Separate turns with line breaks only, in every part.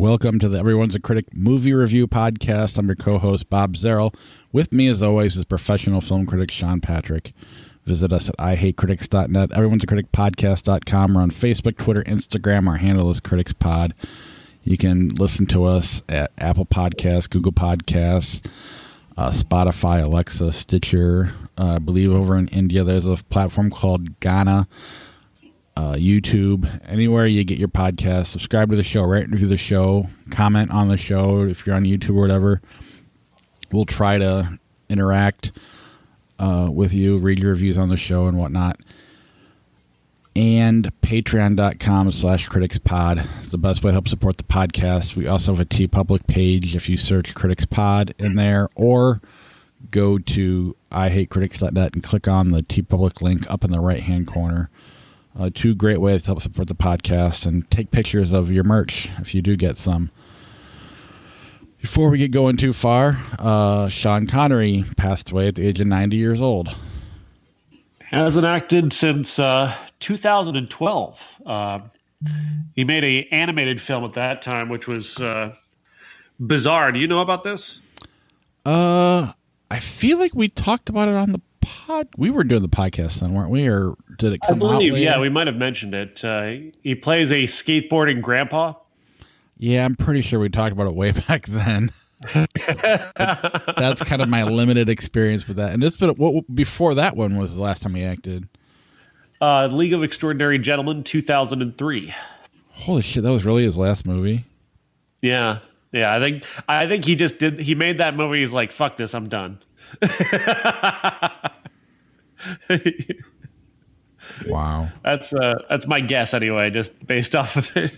Welcome to the Everyone's a Critic movie review podcast. I'm your co-host, Bob Zerl. With me, as always, is professional film critic Sean Patrick. Visit us at ihatecritics.net, everyone'sacriticpodcast.com. We're on Facebook, Twitter, Instagram. Our handle is CriticsPod. You can listen to us at Apple Podcasts, Google Podcasts, Spotify, Alexa, Stitcher. I believe over in India there's a platform called Ghana. YouTube, anywhere you get your podcast. Subscribe to the show, rate and review the show, comment on the show if you're on YouTube or whatever. We'll try to interact with you, read your reviews on the show and whatnot. And patreon.com/criticspod is the best way to help support the podcast. We also have a TeePublic page if you search CriticsPod in there, or go to ihatecritics.net and click on the TeePublic link up in the right-hand corner. Two great ways to help support the podcast, and take pictures of your merch if you do get some. Before we get going too far, Sean Connery passed away at the age of 90 years old.
Hasn't acted since 2012. He made an animated film at that time, which was bizarre. Do you know about this?
I feel like we talked about it on the pod. We were doing the podcast then, weren't we? Or did it come out later?
Yeah, we might have mentioned it. He plays a skateboarding grandpa.
Yeah, I'm pretty sure we talked about it way back then. That's kind of my limited experience with that. And it's been before that one was the last time he acted.
League of Extraordinary Gentlemen, 2003.
Holy shit, that was really his last movie?
Yeah. I think he just did. He made that movie. He's like, fuck this, I'm done.
Wow.
That's my guess anyway, just based off of it.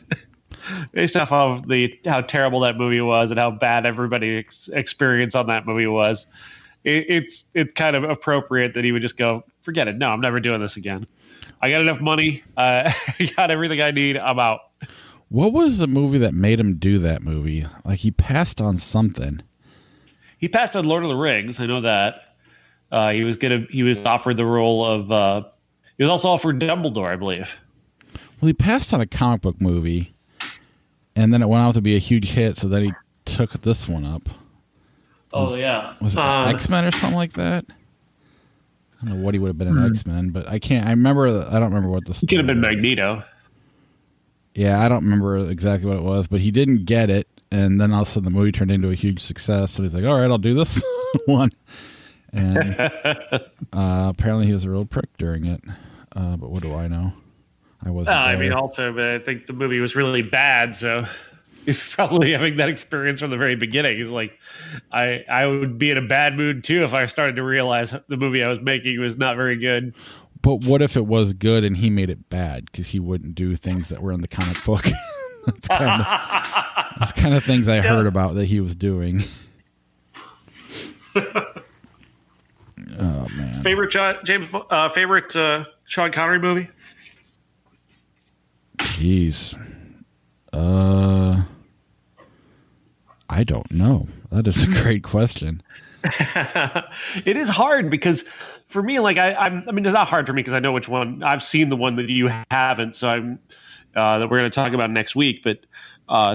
Based off of how terrible that movie was and how bad everybody's experience on that movie was, it's kind of appropriate that he would just go, forget it. No, I'm never doing this again. I got enough money. I got everything I need. I'm out.
What was the movie that made him do that movie? Like, he passed on something.
He passed on Lord of the Rings. I know that. He was offered the role of. He was also offered Dumbledore, I believe.
Well, he passed on a comic book movie, and then it went out to be a huge hit. So then he took this one up. Was it X-Men or something like that? I don't know what he would have been in X-Men, but I can't. I don't remember what the story.
He could have been Magneto.
Yeah, I don't remember exactly what it was, but he didn't get it, and then all of a sudden the movie turned into a huge success, and he's like, all right, I'll do this one. And apparently he was a real prick during it, but what do I know? I wasn't there.
I mean, also, but I think the movie was really bad, so he's probably having that experience from the very beginning. He's like, I would be in a bad mood, too, if I started to realize the movie I was making was not very good.
But what if it was good and he made it bad because he wouldn't do things that were in the comic book? That's kind of things I heard about that he was doing. Oh man!
Favorite Sean Connery movie?
Jeez, I don't know. That is a great question.
It is hard because for me, like I mean, it's not hard for me because I know which one. I've seen the one that you haven't, so I'm that we're going to talk about next week. But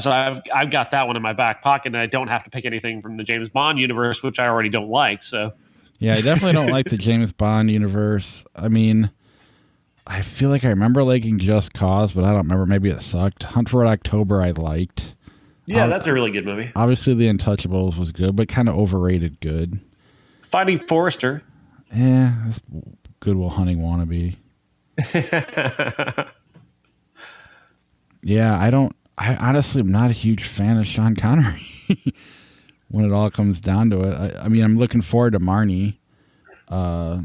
so I've got that one in my back pocket, and I don't have to pick anything from the James Bond universe, which I already don't like. So
yeah, I definitely don't like the James Bond universe. I mean, I feel like I remember liking Just Cause, but I don't remember. Maybe it sucked. Hunt for Red October, I liked.
Yeah, that's a really good movie.
Obviously, The Untouchables was good, but kind of overrated good.
Finding Forrester.
Yeah, that's Good Will Hunting wannabe. Yeah, I honestly am not a huge fan of Sean Connery when it all comes down to it. I mean, I'm looking forward to Marnie. I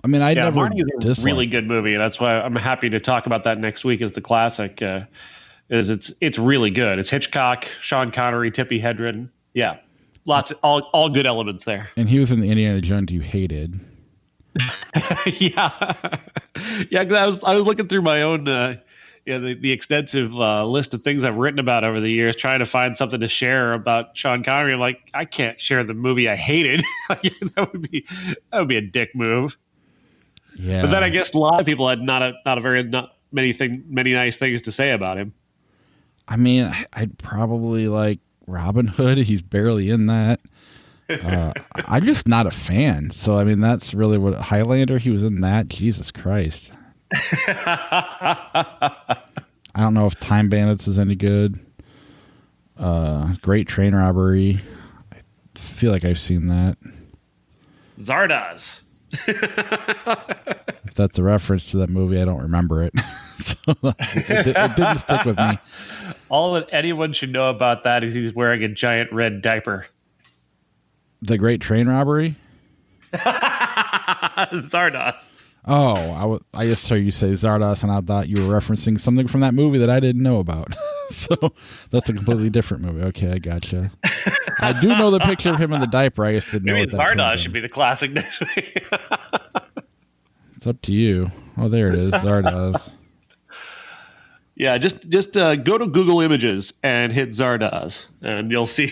mean,
Marnie is a really good movie, and that's why I'm happy to talk about that next week as the classic. It's really good. It's Hitchcock, Sean Connery, Tippi Hedren. Yeah, all good elements there.
And he was in the Indiana Jones you hated.
Yeah. Because I was looking through my own the extensive list of things I've written about over the years, trying to find something to share about Sean Connery. I'm like, I can't share the movie I hated. that would be a dick move.
Yeah.
But then I guess a lot of people had not many nice things to say about him.
I mean, I'd probably like Robin Hood. He's barely in that. I'm just not a fan. So, I mean, that's really what Highlander, he was in that. Jesus Christ. I don't know if Time Bandits is any good. Great Train Robbery. I feel like I've seen that.
Zardoz.
If that's a reference to that movie, I don't remember it. So it didn't stick with me.
All that anyone should know about that is he's wearing a giant red diaper.
The Great Train Robbery?
Zardoz.
Oh, I just heard you say Zardoz, and I thought you were referencing something from that movie that I didn't know about. So that's a completely different movie. Okay, I gotcha. I do know the picture of him in the diaper. I just didn't know.
Maybe Zardoz should be the classic next week.
It's up to you. Oh, there it is, Zardoz.
Yeah, just go to Google Images and hit Zardoz, and you'll see.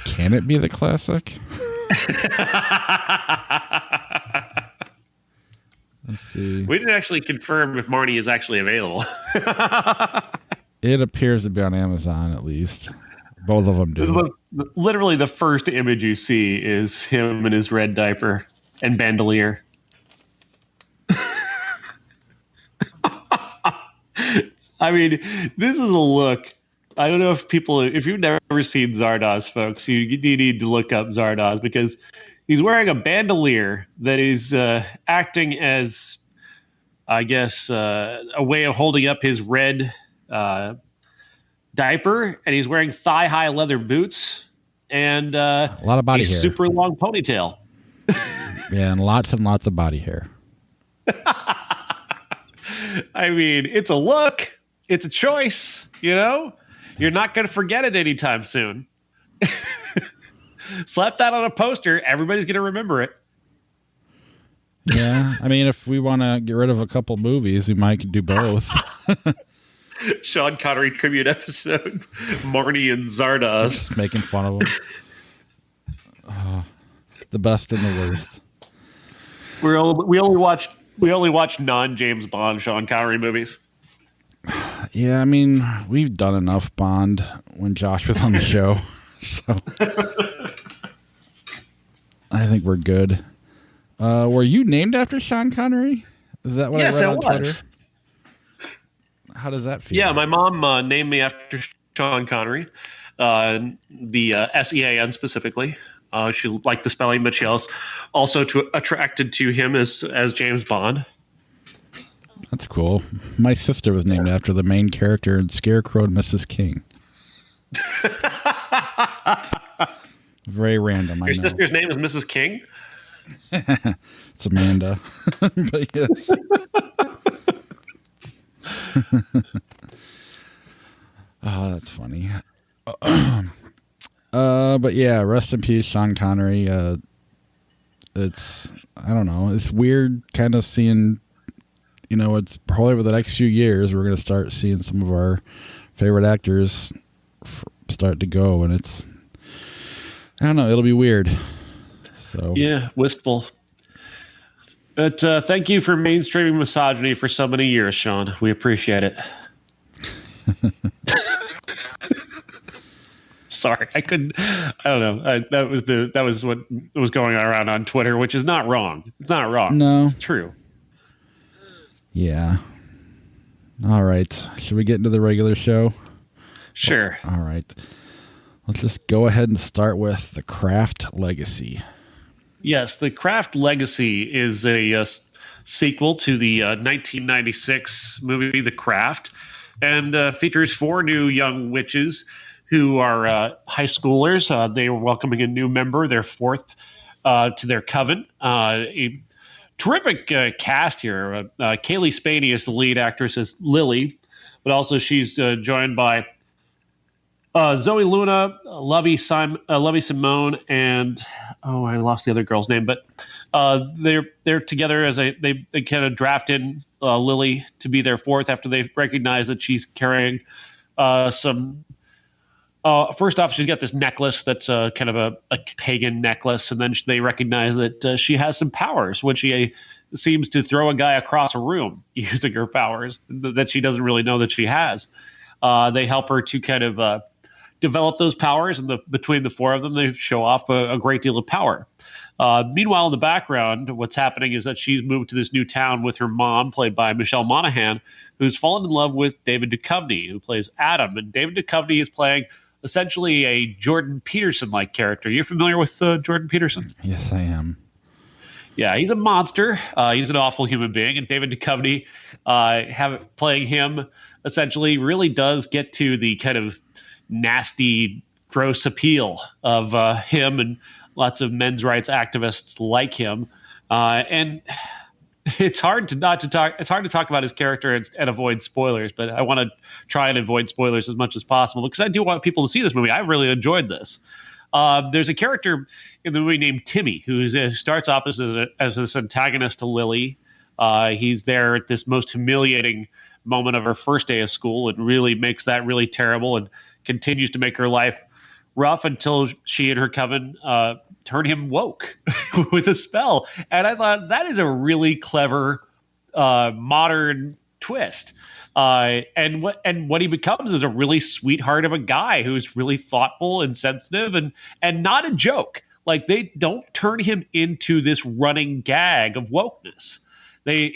Can it be the classic? Let's see.
We didn't actually confirm if Marnie is actually available.
It appears to be on Amazon, at least. Both of them do.
Literally, the first image you see is him in his red diaper and bandolier. I mean, this is a look. I don't know if you've never seen Zardoz, folks, you need to look up Zardoz, because he's wearing a bandolier that is acting as, I guess, a way of holding up his red diaper, and he's wearing thigh-high leather boots and
a lot of body hair,
super long ponytail.
Yeah, and lots of body hair.
I mean, it's a look, it's a choice, you know. You're not going to forget it anytime soon. Slap that on a poster. Everybody's going to remember it.
Yeah. I mean, if we want to get rid of a couple movies, we might do both.
Sean Connery tribute episode. Marnie and Zardoz.
Just making fun of them. The best and the worst.
We only watch non-James Bond Sean Connery movies.
Yeah, I mean, we've done enough Bond when Josh was on the show, so I think we're good. Were you named after Sean Connery? Is that what I read on Twitter? How does that feel?
Yeah, my mom named me after Sean Connery, the SEAN specifically. She liked the spelling, but she also attracted to him as James Bond.
That's cool. My sister was named after the main character in Scarecrow and Mrs. King. Very random.
Your sister's name is Mrs. King?
It's Amanda. But yes. Oh, that's funny. But yeah, rest in peace, Sean Connery. It's, I don't know, it's weird kind of seeing, you know, it's probably over the next few years we're going to start seeing some of our favorite actors start to go, and it's, I don't know, it'll be weird. So
yeah, wistful. But thank you for mainstreaming misogyny for so many years, Sean. We appreciate it. Sorry, I couldn't. I don't know. That was what was going around on Twitter, which is not wrong. It's not wrong.
No,
it's true.
Yeah. All right. Should we get into the regular show?
Sure.
All right. Let's just go ahead and start with The Craft Legacy.
Yes, The Craft Legacy is a sequel to the 1996 movie The Craft, and features 4 new young witches who are high schoolers. They are welcoming a new member, their 4th, to their coven. A terrific cast here. Kaylee Spaney is the lead actress as Lily, but also she's joined by Zoe Luna, Lovey Simone, and I lost the other girl's name, but they're together as they kind of drafted Lily to be their 4th after they recognize that she's carrying some. First off, she's got this necklace that's kind of a pagan necklace, and then they recognize that she has some powers when she seems to throw a guy across a room using her powers that she doesn't really know that she has. They help her to kind of develop those powers, and between the four of them, they show off a great deal of power. Meanwhile, in the background, what's happening is that she's moved to this new town with her mom, played by Michelle Monaghan, who's fallen in love with David Duchovny, who plays Adam. And David Duchovny is playing essentially a Jordan Peterson-like character. You're familiar with Jordan Peterson?
Yes, I am.
Yeah, he's a monster. He's an awful human being. And David Duchovny, playing him, essentially really does get to the kind of nasty, gross appeal of him and lots of men's rights activists like him, and it's hard to talk. It's hard to talk about his character and avoid spoilers. But I want to try and avoid spoilers as much as possible because I do want people to see this movie. I really enjoyed this. There's a character in the movie named Timmy who starts off as this antagonist to Lily. He's there at this most humiliating moment of her first day of school and really makes that really terrible and continues to make her life rough until she and her coven turn him woke with a spell. And I thought that is a really clever modern twist. And what he becomes is a really sweetheart of a guy who's really thoughtful and sensitive and not a joke. Like, they don't turn him into this running gag of wokeness. They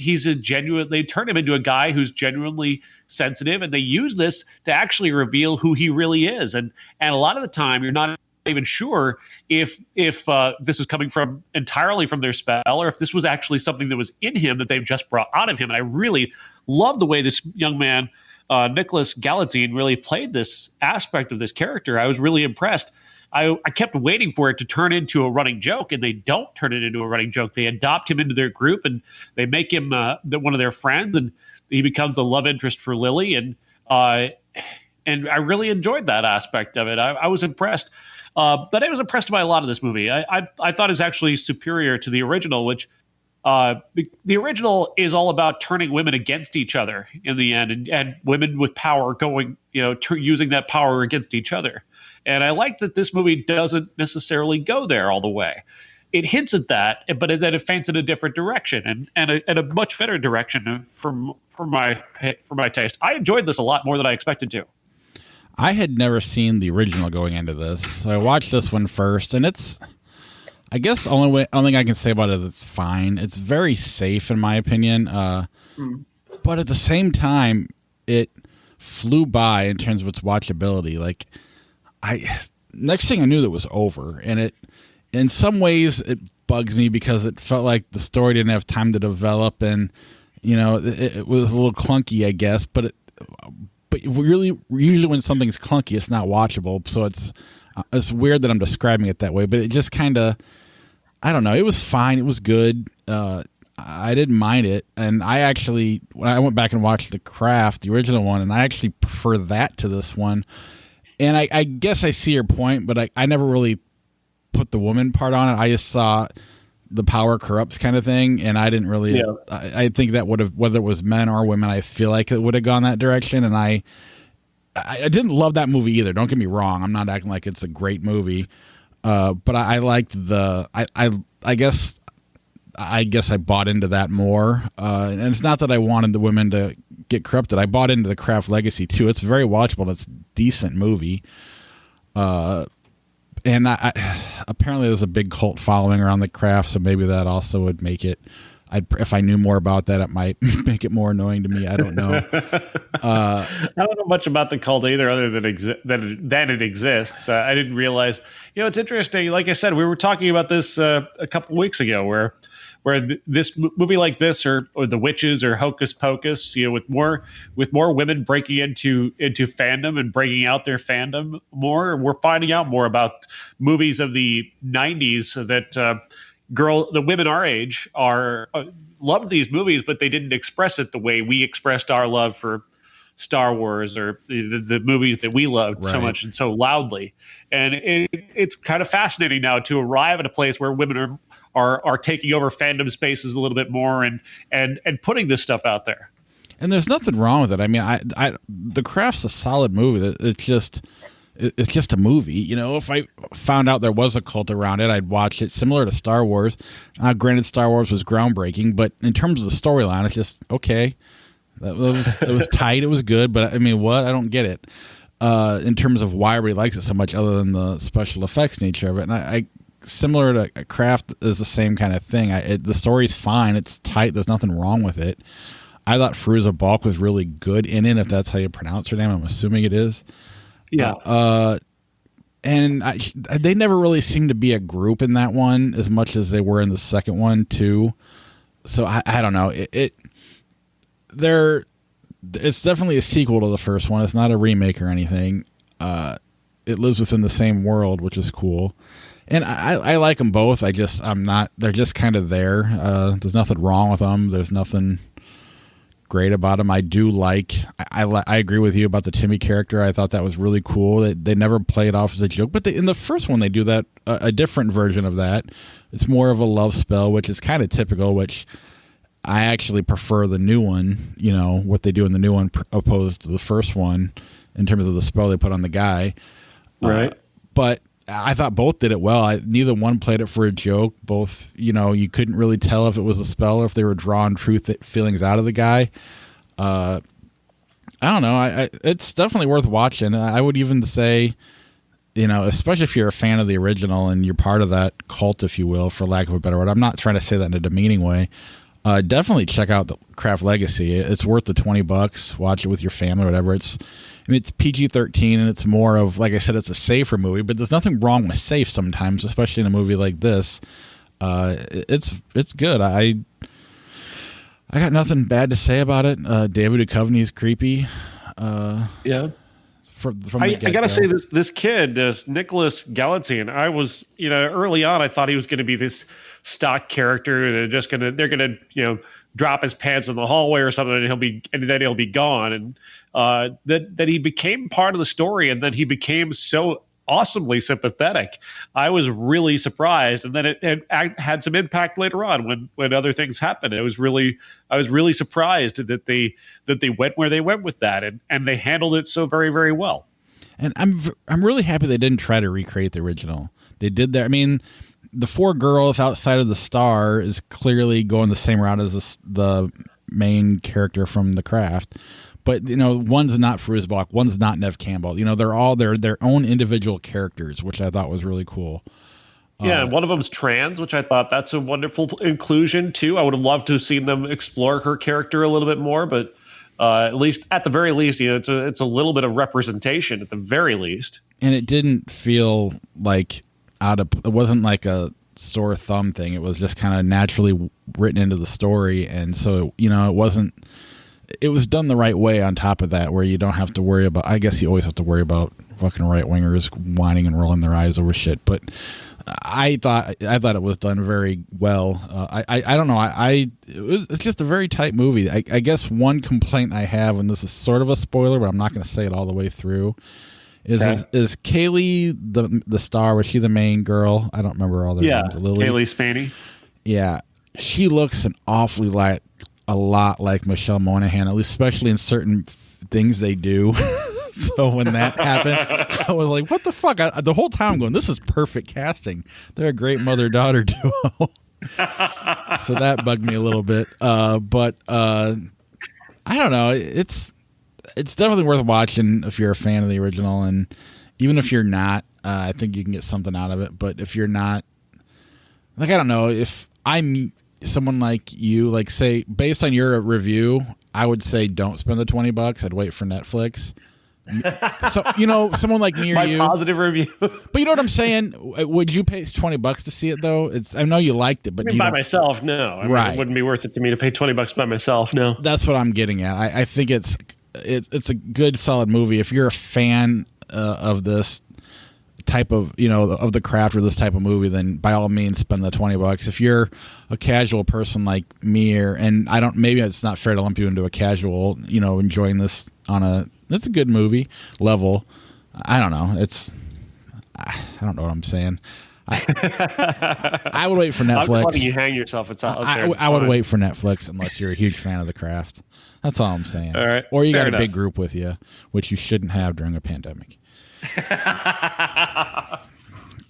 turn him into a guy who's genuinely sensitive, and they use this to actually reveal who he really is. And a lot of the time, you're not even sure if this is coming from entirely from their spell, or if this was actually something that was in him that they've just brought out of him. And I really love the way this young man, Nicholas Galitzine, really played this aspect of this character. I was really impressed. I kept waiting for it to turn into a running joke, and they don't turn it into a running joke. They adopt him into their group, and they make him one of their friends, and he becomes a love interest for Lily. And I really enjoyed that aspect of it. I was impressed. But I was impressed by a lot of this movie. I thought it was actually superior to the original, which the original is all about turning women against each other in the end, and women with power going, using that power against each other. And I like that this movie doesn't necessarily go there all the way. It hints at that, but then it feints in a different direction and a much better direction for my taste. I enjoyed this a lot more than I expected to.
I had never seen the original going into this, so I watched this one first, and it's, I guess, only thing I can say about it is it's fine. It's very safe in my opinion, but at the same time, it flew by in terms of its watchability. Like, next thing I knew, that was over, and it, in some ways, it bugs me because it felt like the story didn't have time to develop, and it was a little clunky, I guess. But really, usually when something's clunky, it's not watchable. So it's weird that I'm describing it that way, but it just kind of, I don't know. It was fine. It was good. I didn't mind it, and when I went back and watched The Craft, the original one, and I actually prefer that to this one. And I guess I see your point, but I never really put the woman part on it. I just saw the power corrupts kind of thing, and I didn't really. Yeah. I think that would have, whether it was men or women, I feel like it would have gone that direction. And I didn't love that movie either. Don't get me wrong. I'm not acting like it's a great movie, but I liked the. I guess I bought into that more, and it's not that I wanted the women to get corrupted. I bought into the Craft legacy too. It's very watchable. It's a decent movie, and apparently there's a big cult following around the Craft, so maybe that also would make it. If I knew more about that, it might make it more annoying to me. I don't know.
I don't know much about the cult either, other than it exists. I didn't realize. It's interesting. Like I said, we were talking about this a couple weeks ago, where this movie like this, or The Witches, or Hocus Pocus, with more women breaking into fandom and breaking out their fandom more, we're finding out more about movies of the 90s that the women our age loved these movies, but they didn't express it the way we expressed our love for Star Wars or the movies that we loved so much and so loudly. And it's kind of fascinating now to arrive at a place where women are taking over fandom spaces a little bit more and putting this stuff out there.
And there's nothing wrong with it. I mean, The Craft's a solid movie. It's just, it's just a movie. You know, if I found out there was a cult around it, I'd watch it. Similar to Star Wars. Granted, Star Wars was groundbreaking, but in terms of the storyline, it's just okay. It was tight. It was good, but I mean, what? I don't get it. In terms of why everybody likes it so much, other than the special effects nature of it, and I similar to Craft is the same kind of thing. The story's fine. It's tight. There's nothing wrong with it. I thought Fairuza Balk was really good in it, if that's how you pronounce her name. I'm assuming it is.
Yeah.
And they never really seemed to be a group in that one as much as they were in the second one too. So I don't know. It's definitely a sequel to the first one. It's not a remake or anything. It lives within the same world, which is cool. And I like them both. They're just kind of there. There's nothing wrong with them. There's nothing great about them. I do like, I agree with you about the Timmy character. I thought that was really cool. They never play it off as a joke, but in the first one, they do that, a different version of that. It's more of a love spell, which is kind of typical, which I actually prefer the new one, you know, what they do in the new one opposed to the first one in terms of the spell they put on the guy.
Right.
But I thought both did it well. Neither one played it for a joke. Both, you know, you couldn't really tell if it was a spell or if they were drawing feelings out of the guy. I don't know. It's definitely worth watching. I would even say, you know, especially if you're a fan of the original and you're part of that cult, if you will, for lack of a better word. I'm not trying to say that in a demeaning way. Definitely check out the Craft Legacy. It's worth the $20. Watch it with your family or whatever. It's PG-13 and it's more of, like I said, it's a safer movie, but there's nothing wrong with safe sometimes, especially in a movie like this. It's good. I got nothing bad to say about it. David Duchovny is creepy.
Yeah.
From
I gotta say, this kid, this Nicholas Gallatin, I was, you know, early on, I thought he was going to be this stock character. They're gonna, you know, drop his pants in the hallway or something, and then he'll be gone. And that he became part of the story, and then he became so awesomely sympathetic. I was really surprised, and then it had some impact later on when other things happened. I was really surprised that they went where they went with that, and they handled it so very, very well.
And I'm really happy they didn't try to recreate the original. They did that. I mean, the four girls outside of the star is clearly going the same route as the main character from The Craft. But, you know, one's not Fairuza Balk, one's not Neve Campbell. You know, they're all their own individual characters, which I thought was really cool.
Yeah, and one of them's trans, which I thought that's a wonderful inclusion, too. I would have loved to have seen them explore her character a little bit more, but at the very least, you know, it's a little bit of representation at the very least. And
it didn't feel like it wasn't like a sore thumb thing. It was just kind of naturally written into the story, and so, you know, it was done the right way on top of that, where you don't have to worry about, I guess you always have to worry about fucking right-wingers whining and rolling their eyes over shit, but I thought it was done very well. I don't know. It's just a very tight movie. I guess one complaint I have, and this is sort of a spoiler, but I'm not going to say it all the way through, is Kaylee the star? Was she the main girl? I don't remember all their names. Lily?
Kaylee Spaney.
Yeah, she looks a lot like Michelle Monaghan, at least especially in certain things they do. So when that happened, I was like, what the fuck? The whole time I'm going, this is perfect casting. They're a great mother-daughter duo. So that bugged me a little bit. But I don't know. It's definitely worth watching if you're a fan of the original. And even if you're not, I think you can get something out of it. But if you're not, like, I don't know, if I meet someone like you, like, say, based on your review, I would say don't spend the $20. I'd wait for Netflix. So, you know, someone like me or you,
my positive review.
But you know what I'm saying? Would you pay $20 to see it though? I know you liked it, but
by myself, no. Right. It wouldn't be worth it to me to pay $20 by myself. No.
That's what I'm getting at. I think it's a good, solid movie. If you're a fan of this type of, you know, of The Craft or this type of movie, then by all means spend the $20. If you're a casual person like me, maybe it's not fair to lump you into a casual, you know, enjoying this it's a good movie level. I don't know. I don't know what I'm saying. I would wait for Netflix.
I'm just letting you hang yourself.
I would wait for Netflix unless you're a huge fan of The Craft. That's all I'm saying.
All right.
Or you got a big group with you, which you shouldn't have during a pandemic.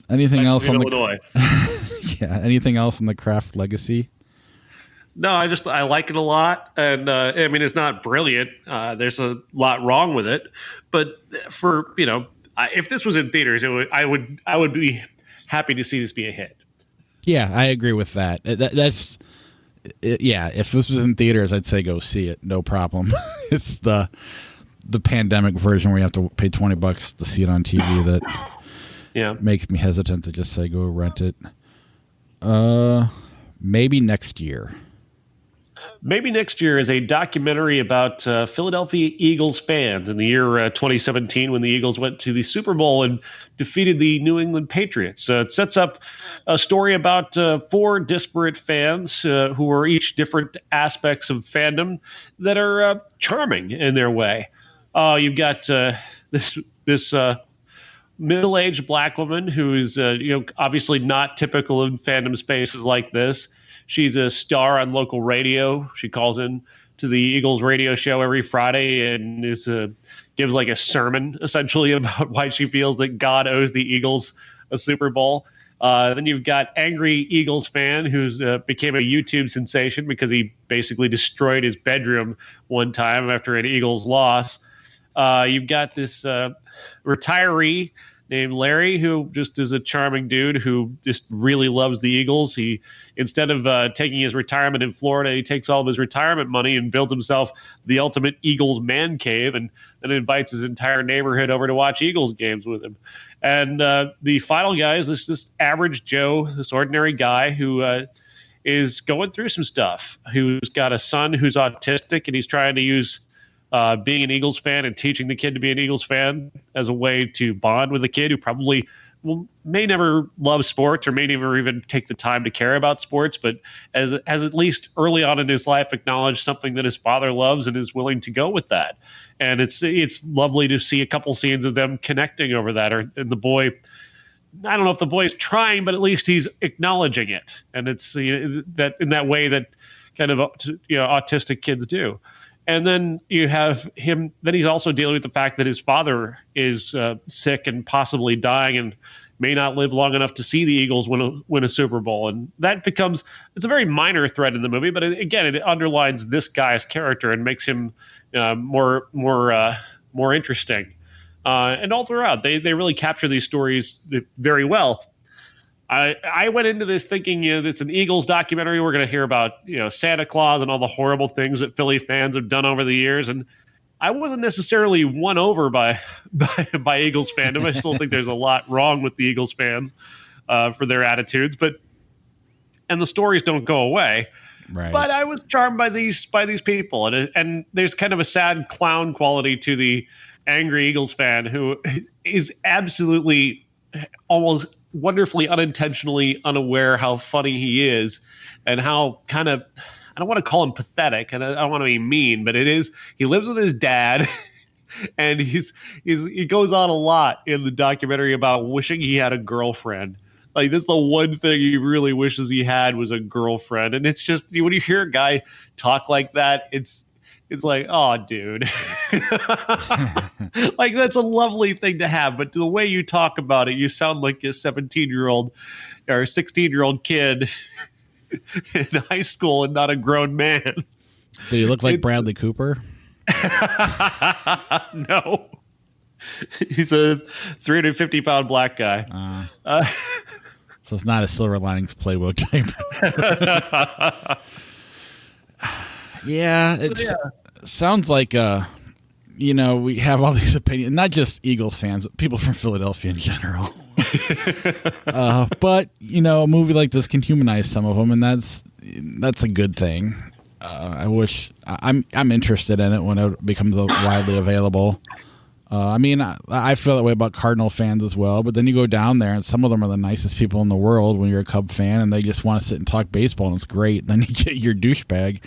Anything else on
Illinois?
Yeah. Anything else in the Kraft legacy?
No, I like it a lot, and I mean it's not brilliant. There's a lot wrong with it, but for if this was in theaters, I would be happy to see this be a hit.
Yeah, I agree with that. That's yeah. If this was in theaters, I'd say go see it, no problem. It's the pandemic version where you have to pay $20 to see it on TV that makes me hesitant to just say go rent it. Maybe next year.
Maybe next year is a documentary about Philadelphia Eagles fans in the year 2017 when the Eagles went to the Super Bowl and defeated the New England Patriots. It sets up a story about 4 disparate fans who are each different aspects of fandom that are charming in their way. You've got this middle-aged black woman who is obviously not typical in fandom spaces like this. She's a star on local radio. She calls in to the Eagles radio show every Friday and gives like a sermon essentially about why she feels that God owes the Eagles a Super Bowl. Then you've got angry Eagles fan who's became a YouTube sensation because he basically destroyed his bedroom one time after an Eagles loss. You've got this retiree named Larry, who just is a charming dude who just really loves the Eagles. He, instead of taking his retirement in Florida, he takes all of his retirement money and builds himself the ultimate Eagles man cave, and then invites his entire neighborhood over to watch Eagles games with him. And the final guy is this average Joe, this ordinary guy who is going through some stuff, who's got a son who's autistic, and he's trying to use being an Eagles fan and teaching the kid to be an Eagles fan as a way to bond with a kid who probably may never love sports or may never even take the time to care about sports, but has at least early on in his life acknowledged something that his father loves and is willing to go with that. And it's lovely to see a couple scenes of them connecting over that. And the boy, I don't know if the boy is trying, but at least he's acknowledging it. And it's that in that way that kind of autistic kids do. And then you have him. Then he's also dealing with the fact that his father is sick and possibly dying and may not live long enough to see the Eagles win a Super Bowl. And that it's a very minor thread in the movie, but again, it underlines this guy's character and makes him more interesting. And all throughout, they really capture these stories very well. I went into this thinking, it's an Eagles documentary. We're going to hear about, Santa Claus and all the horrible things that Philly fans have done over the years. And I wasn't necessarily won over by Eagles fandom. I still think there's a lot wrong with the Eagles fans for their attitudes, and the stories don't go away. Right. But I was charmed by these people, and there's kind of a sad clown quality to the angry Eagles fan who is absolutely almost wonderfully unintentionally unaware how funny he is and how kind of, I don't want to call him pathetic and I don't want to be mean, but he lives with his dad and he goes on a lot in the documentary about wishing he had a girlfriend. Like, that's the one thing he really wishes he had was a girlfriend. And it's just, when you hear a guy talk like that, it's like, oh, dude. Like, that's a lovely thing to have. But the way you talk about it, you sound like a 17-year-old or 16-year-old kid in high school and not a grown man.
Do you look like Bradley Cooper?
No. He's a 350-pound black guy.
So it's not a Silver Linings Playbook type. Yeah, sounds like, we have all these opinions, not just Eagles fans, but people from Philadelphia in general. But, a movie like this can humanize some of them, and that's a good thing. I'm interested in it when it becomes widely available. I feel that way about Cardinal fans as well, but then you go down there and some of them are the nicest people in the world when you're a Cub fan and they just want to sit and talk baseball and it's great. Then you get your douchebag.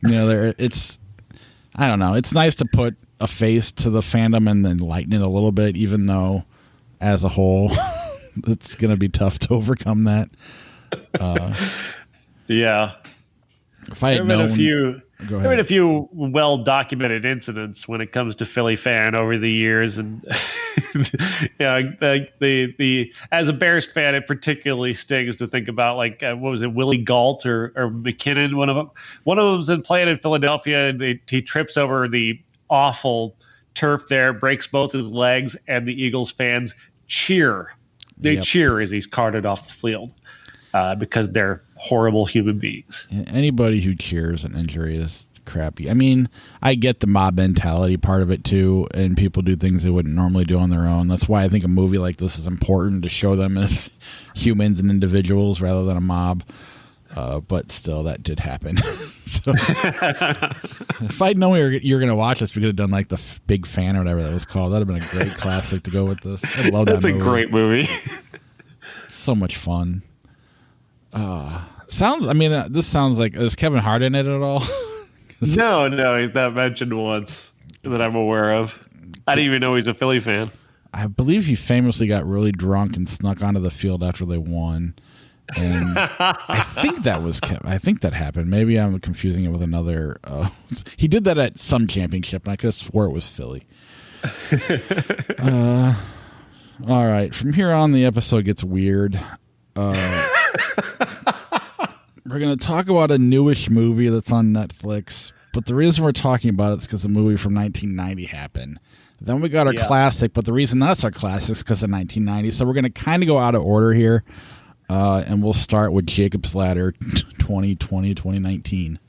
I don't know. It's nice to put a face to the fandom and then lighten it a little bit, even though as a whole, it's going to be tough to overcome that.
Yeah.
If I had known, Go ahead.
There have been a few well-documented incidents when it comes to Philly fan over the years, and the as a Bears fan, it particularly stings to think about what was it, Willie Gault or McKinnon? One of them's been playing in Philadelphia, and he trips over the awful turf there, breaks both his legs, and the Eagles fans cheer. They cheer as he's carted off the field because they're horrible human beings.
Anybody who cheers an injury is crappy. I mean, I get the mob mentality part of it too, and people do things they wouldn't normally do on their own. That's why I think a movie like this is important, to show them as humans and individuals rather than a mob. But still, that did happen. So if I'd known you were going to watch this, we could have done like the Big Fan or whatever that was called. That'd have been a great classic to go with this. I love that movie.
That's a great movie.
So much fun. This sounds like, is Kevin Hart in it at all?
No, he's not mentioned once that I'm aware of. I didn't even know he's a Philly fan.
I believe he famously got really drunk and snuck onto the field after they won. And I think that was I think that happened. Maybe I'm confusing it with another. He did that at some championship, and I could have swore it was Philly. All right. From here on, the episode gets weird. We're going to talk about a newish movie that's on Netflix, but the reason we're talking about it is because the movie from 1990 happened. Then we got our classic, but the reason that's our classic is because of 1990. So we're going to kind of go out of order here, and we'll start with Jacob's Ladder 2019.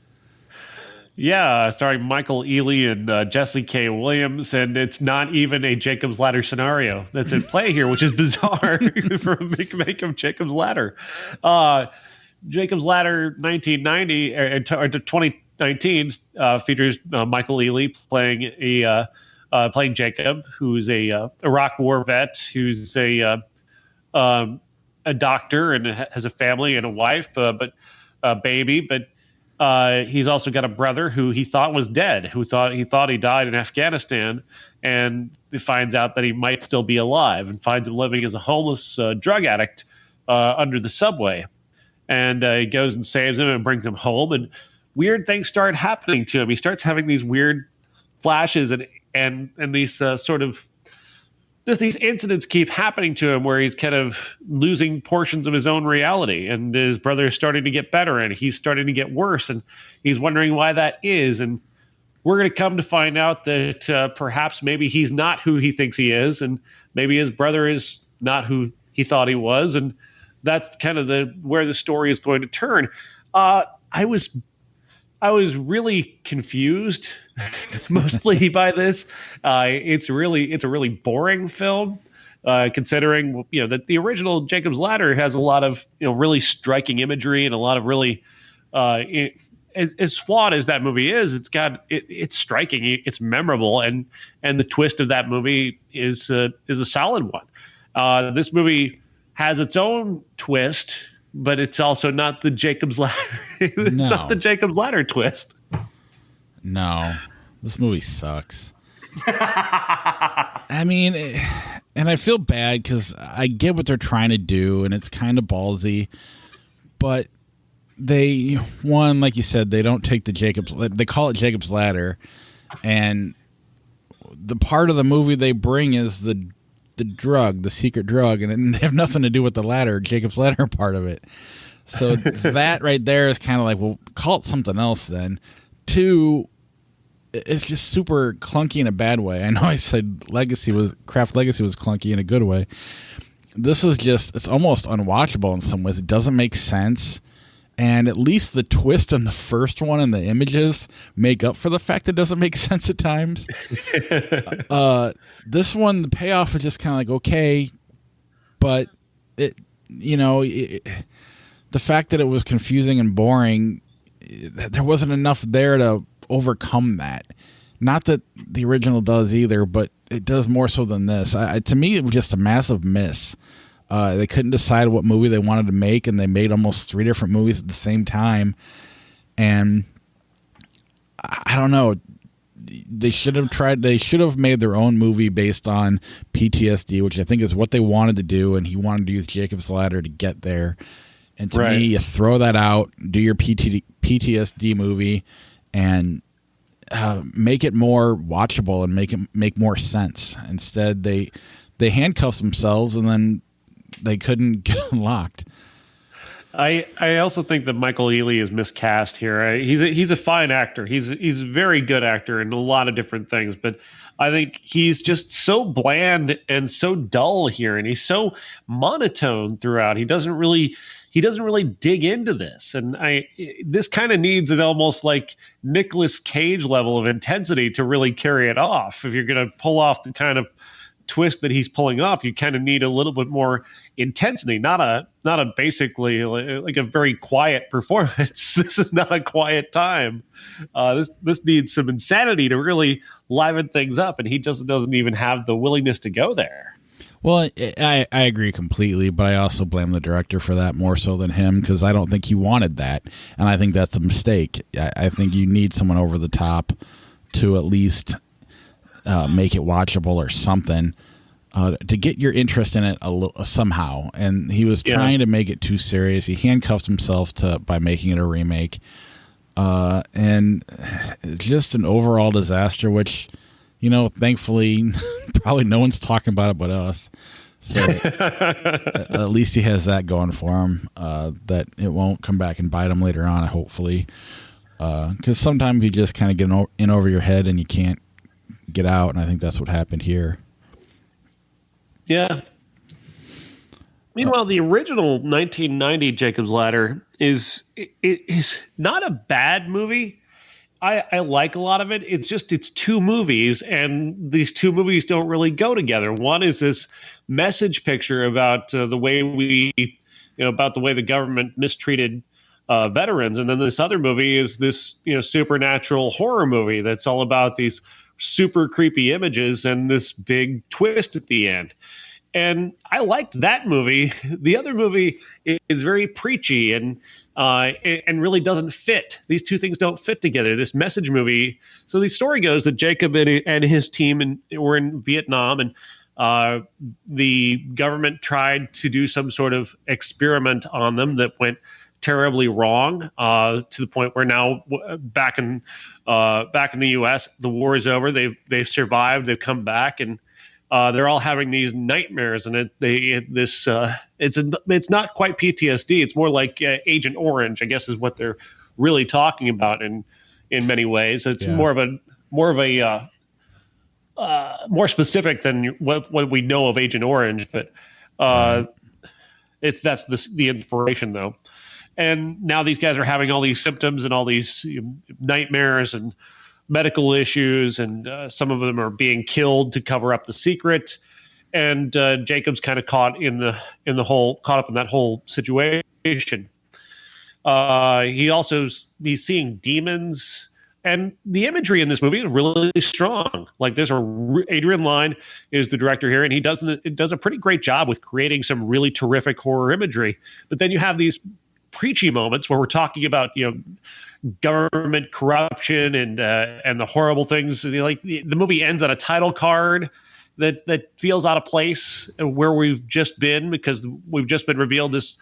Yeah, starring Michael Ealy and Jesse K. Williams, and it's not even a Jacob's Ladder scenario that's in play here, which is bizarre for a make of Jacob's Ladder. Jacob's Ladder 1990 or 2019 features Michael Ealy playing Jacob, who's a Iraq War vet, who's a doctor and has a family and a wife, but a baby. But he's also got a brother who he thought was dead, he thought he died in Afghanistan, and he finds out that he might still be alive, and finds him living as a homeless drug addict under the subway. And he goes and saves him and brings him home, and weird things start happening to him. He starts having these weird flashes, and these these incidents keep happening to him where he's kind of losing portions of his own reality, and his brother is starting to get better and he's starting to get worse, and he's wondering why that is. And we're going to come to find out that perhaps maybe he's not who he thinks he is, and maybe his brother is not who he thought he was, and that's kind of where the story is going to turn. I was really confused mostly by this. It's a really boring film, considering that the original Jacob's Ladder has a lot of really striking imagery and a lot of really as flawed as that movie is, it's striking, it's memorable, and the twist of that movie is a solid one. This movie has its own twist, but it's also not the Jacob's Ladder. It's not the Jacob's Ladder twist.
No, this movie sucks. I mean, and I feel bad because I get what they're trying to do, and it's kind of ballsy, but like you said, they don't take they call it Jacob's Ladder, and the part of the movie they bring is the secret drug, and they have nothing to do with the ladder, Jacob's Ladder part of it. So that right there is kind of like, well, call it something else then. Two, it's just super clunky in a bad way. I know I said Craft Legacy was clunky in a good way. This is it's almost unwatchable in some ways. It doesn't make sense. And at least the twist in the first one and the images make up for the fact that it doesn't make sense at times. This one, the payoff is just kind of like, okay, but the fact that it was confusing and boring, there wasn't enough there to overcome that. Not that the original does either, but it does more so than this. To me, it was just a massive miss. They couldn't decide what movie they wanted to make, and they made almost 3 different movies at the same time. And I don't know. They should have made their own movie based on PTSD, which I think is what they wanted to do, and he wanted to use Jacob's Ladder to get there. And to me, you throw that out, do your PTSD movie, and make it more watchable and make more sense. Instead, they handcuffed themselves and then they couldn't get unlocked.
I also think that Michael Ealy is miscast here. He's a fine actor. He's a very good actor in a lot of different things, but I think he's just so bland and so dull here, and he's so monotone throughout. He doesn't really dig into this, and this kind of needs an almost like Nicolas Cage level of intensity to really carry it off. If you're going to pull off the kind of twist that he's pulling off, you kind of need a little bit more intensity, not a basically like a very quiet performance. This is not a quiet time. This needs some insanity to really liven things up, and he just doesn't even have the willingness to go there.
Well, I agree completely, but I also blame the director for that more so than him, because I don't think he wanted that, and I think that's a mistake. I think you need someone over the top to at least make it watchable or something, to get your interest in it somehow. And he was trying to make it too serious. He handcuffs himself by making it a remake, and it's just an overall disaster. Which, thankfully, probably no one's talking about it but us. So at least he has that going for him. That it won't come back and bite him later on. Hopefully, because sometimes you just kind of get in over your head and you can't get out, and I think that's what happened here.
Yeah. Meanwhile, the original 1990 Jacob's Ladder is not a bad movie. I like a lot of it. It's two movies, and these two movies don't really go together. One is this message picture about the way about the way the government mistreated veterans, and then this other movie is this supernatural horror movie that's all about these super creepy images and this big twist at the end. And I liked that movie. The other movie is very preachy and really doesn't fit. These two things don't fit together. This message movie. So the story goes that Jacob and his team were in Vietnam, and the government tried to do some sort of experiment on them that went terribly wrong, to the point where now back in the U.S., the war is over. They've survived. They've come back, and they're all having these nightmares. And it's not quite PTSD. It's more like Agent Orange, I guess, is what they're really talking about in many ways. It's more of a more specific than what we know of Agent Orange, but that's the inspiration though. And now these guys are having all these symptoms and all these nightmares and medical issues, and some of them are being killed to cover up the secret. And Jacob's kind of caught up in that whole situation. He's seeing demons, and the imagery in this movie is really strong. Like Adrian Lyne is the director here, and he does a pretty great job with creating some really terrific horror imagery. But then you have these preachy moments where we're talking about government corruption and the horrible things. Like the movie ends on a title card that feels out of place where we've just been, because we've just been revealed this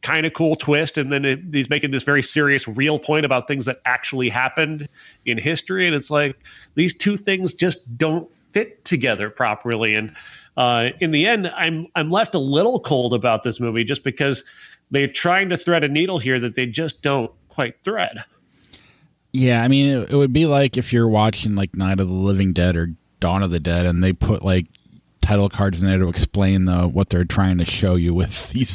kind of cool twist, and then he's making this very serious real point about things that actually happened in history, and it's like these two things just don't fit together properly. And in the end, I'm left a little cold about this movie, just because they're trying to thread a needle here that they just don't quite thread.
Yeah, I mean, it would be like if you're watching like Night of the Living Dead or Dawn of the Dead, and they put like title cards in there to explain what they're trying to show you with the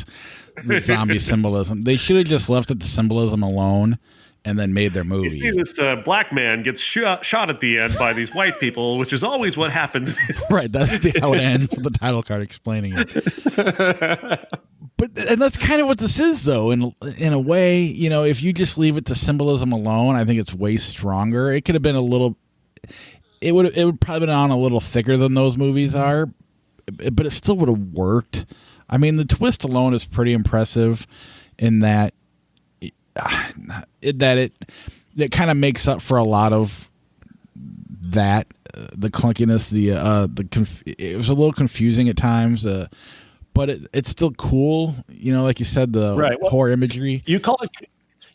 zombie symbolism. They should have just left it to symbolism alone and then made their movie.
You see this black man gets shot at the end by these white people, which is always what happens.
Right, that's how it ends, with the title card explaining it. And that's kind of what this is, though. In a way, if you just leave it to symbolism alone, I think it's way stronger. It could have been a little. It would probably been on a little thicker than those movies are, but it still would have worked. I mean, the twist alone is pretty impressive in that it kind of makes up for a lot of that, the clunkiness, it was a little confusing at times. But it's still cool, like you said, the horror imagery.
You call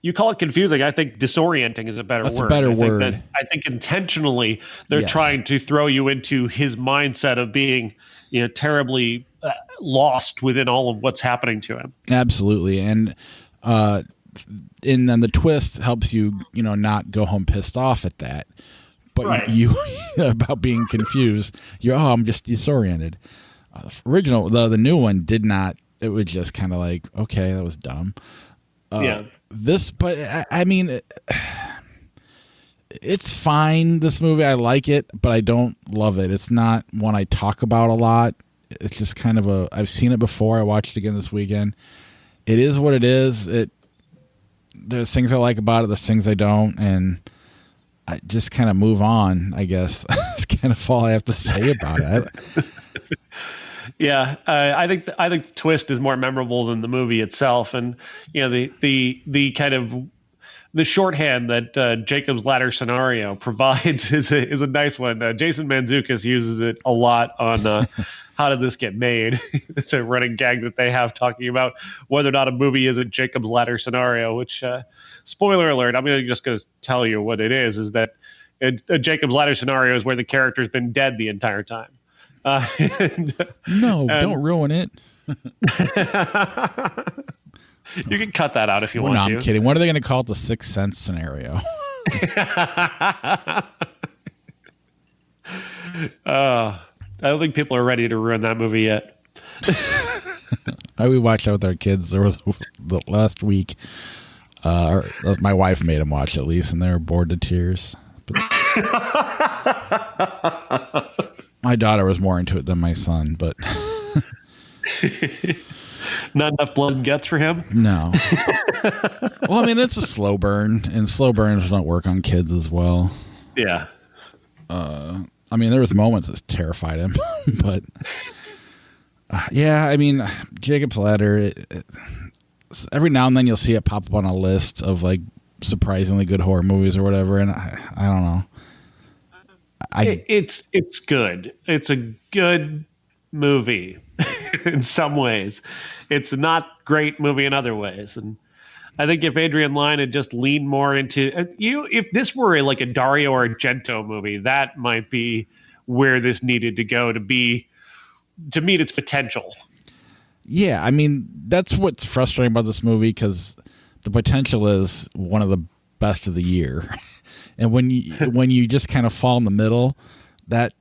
you call it confusing. I think disorienting is a better word.
That's a better word.
I think intentionally they're
Yes.
trying to throw you into his mindset of being, terribly lost within all of what's happening to him.
Absolutely. And then the twist helps you, not go home pissed off at that. But
Right.
you about being confused. I'm just disoriented. The new one did not. It was just kind of like, okay, that was dumb. It's fine. This movie, I like it, but I don't love it. It's not one I talk about a lot. It's just kind of I've seen it before. I watched it again this weekend. It is what it is. There's things I like about it. There's things I don't, and I just kind of move on, I guess. That's kind of all I have to say about it.
Yeah, I think the twist is more memorable than the movie itself, and the kind of the shorthand that Jacob's Ladder scenario provides is a nice one. Jason Mantzoukas uses it a lot on How Did This Get Made? It's a running gag that they have talking about whether or not a movie is a Jacob's Ladder scenario, which, spoiler alert, I'm just going to tell you what it is that a Jacob's Ladder scenario is where the character's been dead the entire time.
Don't ruin it.
You can cut that out if you want to.
No, I'm kidding. What are they going to call it? The Sixth Sense scenario?
I don't think people are ready to ruin that movie yet.
We watched that with our kids. There was the last week. My wife made them watch at least, and they were bored to tears. My daughter was more into it than my son, but
not enough blood and guts for him.
No. Well, it's a slow burn, and slow burns don't work on kids as well.
Yeah.
There was moments that terrified him, but Jacob's Ladder. Every now and then you'll see it pop up on a list of like surprisingly good horror movies or whatever, and I don't know.
It's good. It's a good movie in some ways. It's a not great movie in other ways, and I think if Adrian Lyne had just leaned more into if this were like a Dario Argento movie, that might be where this needed to go to meet its potential.
Yeah, that's what's frustrating about this movie, because the potential is one of the best of the year, and when you just kind of fall in the middle, that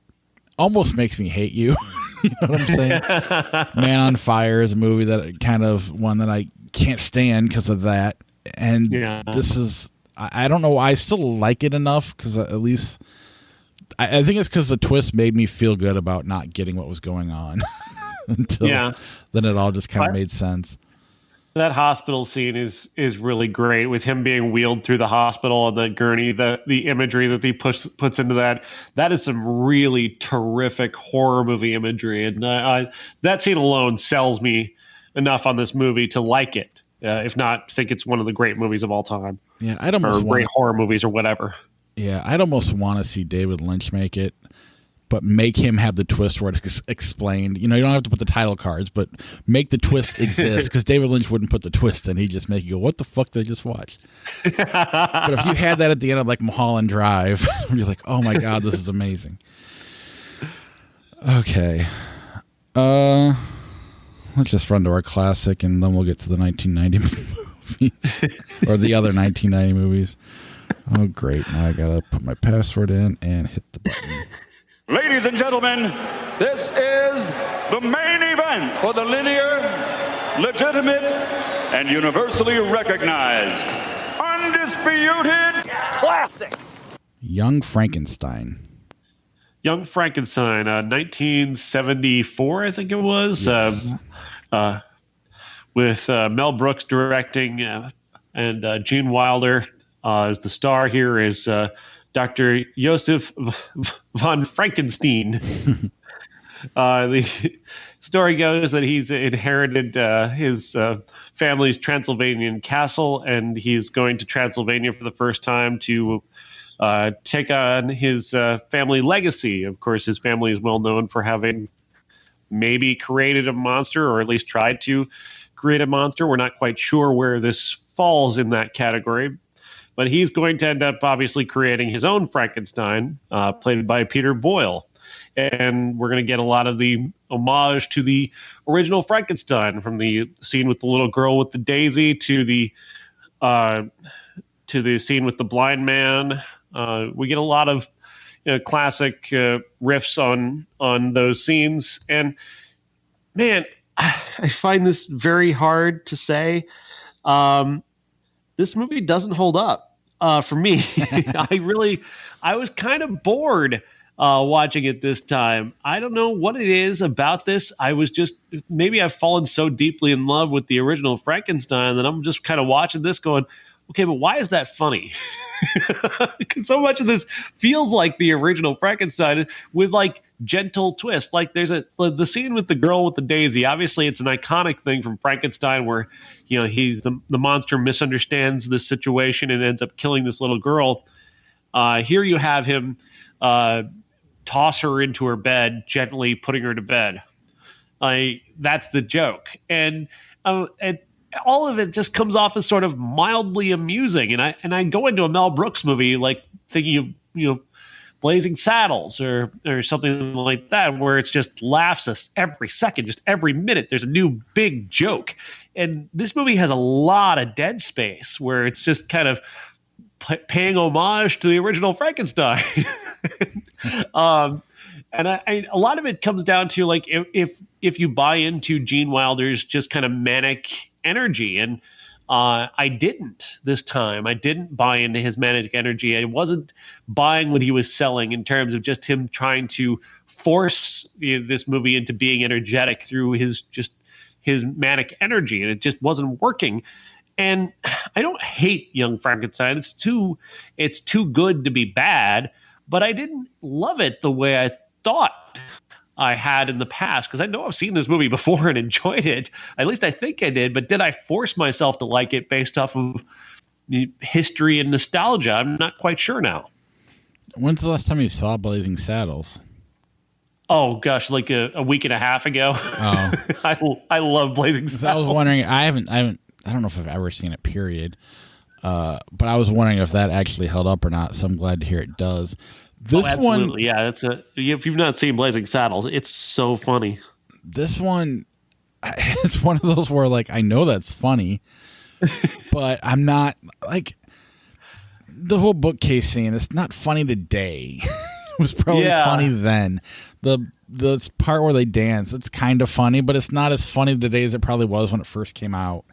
almost makes me hate you. You know what I'm saying? Man on Fire is a movie that kind of one that I can't stand because of that. And This is, I don't know. I still like it enough because at least I think it's because the twist made me feel good about not getting what was going on until then it all just kind of made sense.
That hospital scene is really great, with him being wheeled through the hospital and the gurney, the imagery that he puts into that. That is some really terrific horror movie imagery, and that scene alone sells me enough on this movie to like it, if not think it's one of the great movies of all time.
Yeah, I'd almost
great horror movies or whatever.
Yeah, I'd almost want to see David Lynch make it, but make him have the twist where it's explained. You don't have to put the title cards, but make the twist exist, because David Lynch wouldn't put the twist in. He'd just make you go, what the fuck did I just watch? But if you had that at the end of like Mulholland Drive, you're like, oh my God, this is amazing. Okay. Let's just run to our classic, and then we'll get to the 1990 movies, or the other 1990 movies. Oh, great. Now I got to put my password in and hit the button.
Ladies and gentlemen, this is the main event for the linear, legitimate, and universally recognized Undisputed Classic.
Young Frankenstein.
Young Frankenstein, 1974, I think it was,
Yes.
with Mel Brooks directing, and Gene Wilder as the star here is Dr. Josef von Frankenstein. The story goes that he's inherited his family's Transylvanian castle, and he's going to Transylvania for the first time to take on his family legacy. Of course, his family is well known for having maybe created a monster, or at least tried to create a monster. We're not quite sure where this falls in that category, but he's going to end up obviously creating his own Frankenstein, played by Peter Boyle. And we're going to get a lot of the homage to the original Frankenstein, from the scene with the little girl with the daisy to the scene with the blind man. We get a lot of classic riffs on those scenes. And man, I find this very hard to say. This movie doesn't hold up for me. I was kind of bored watching it this time. I don't know what it is about this. Maybe I've fallen so deeply in love with the original Frankenstein that I'm just kind of watching this going, okay, but why is that funny? Because so much of this feels like the original Frankenstein with like gentle twists. Like there's the scene with the girl with the daisy. Obviously, it's an iconic thing from Frankenstein where, he's the monster misunderstands the situation and ends up killing this little girl. Here you have him toss her into her bed, gently putting her to bed. That's the joke. And all of it just comes off as sort of mildly amusing. And I go into a Mel Brooks movie like thinking of, Blazing Saddles or something like that, where it's just laughs us every second, just every minute. There's a new big joke. And this movie has a lot of dead space where it's just kind of paying homage to the original Frankenstein. And a lot of it comes down to like if you buy into Gene Wilder's just kind of manic energy, and I didn't this time. I didn't buy into his manic energy. I wasn't buying what he was selling in terms of just him trying to force this movie into being energetic through his manic energy, and it just wasn't working. And I don't hate Young Frankenstein. It's too good to be bad, but I didn't love it the way I thought I had in the past, because I know I've seen this movie before and enjoyed it. At least I think I did. But did I force myself to like it based off of history and nostalgia? I'm not quite sure now.
When's the last time you saw Blazing Saddles?
Oh gosh, like a week and a half ago. Oh, I love Blazing Saddles.
I was wondering. I don't know if I've ever seen it. Period. But I was wondering if that actually held up or not. So I'm glad to hear it does. This one,
yeah, if you've not seen Blazing Saddles, it's so funny.
This one, it's one of those where like I know that's funny, but I'm not like the whole bookcase scene. It's not funny today. It was probably funny then. The part where they dance, it's kind of funny, but it's not as funny today as it probably was when it first came out.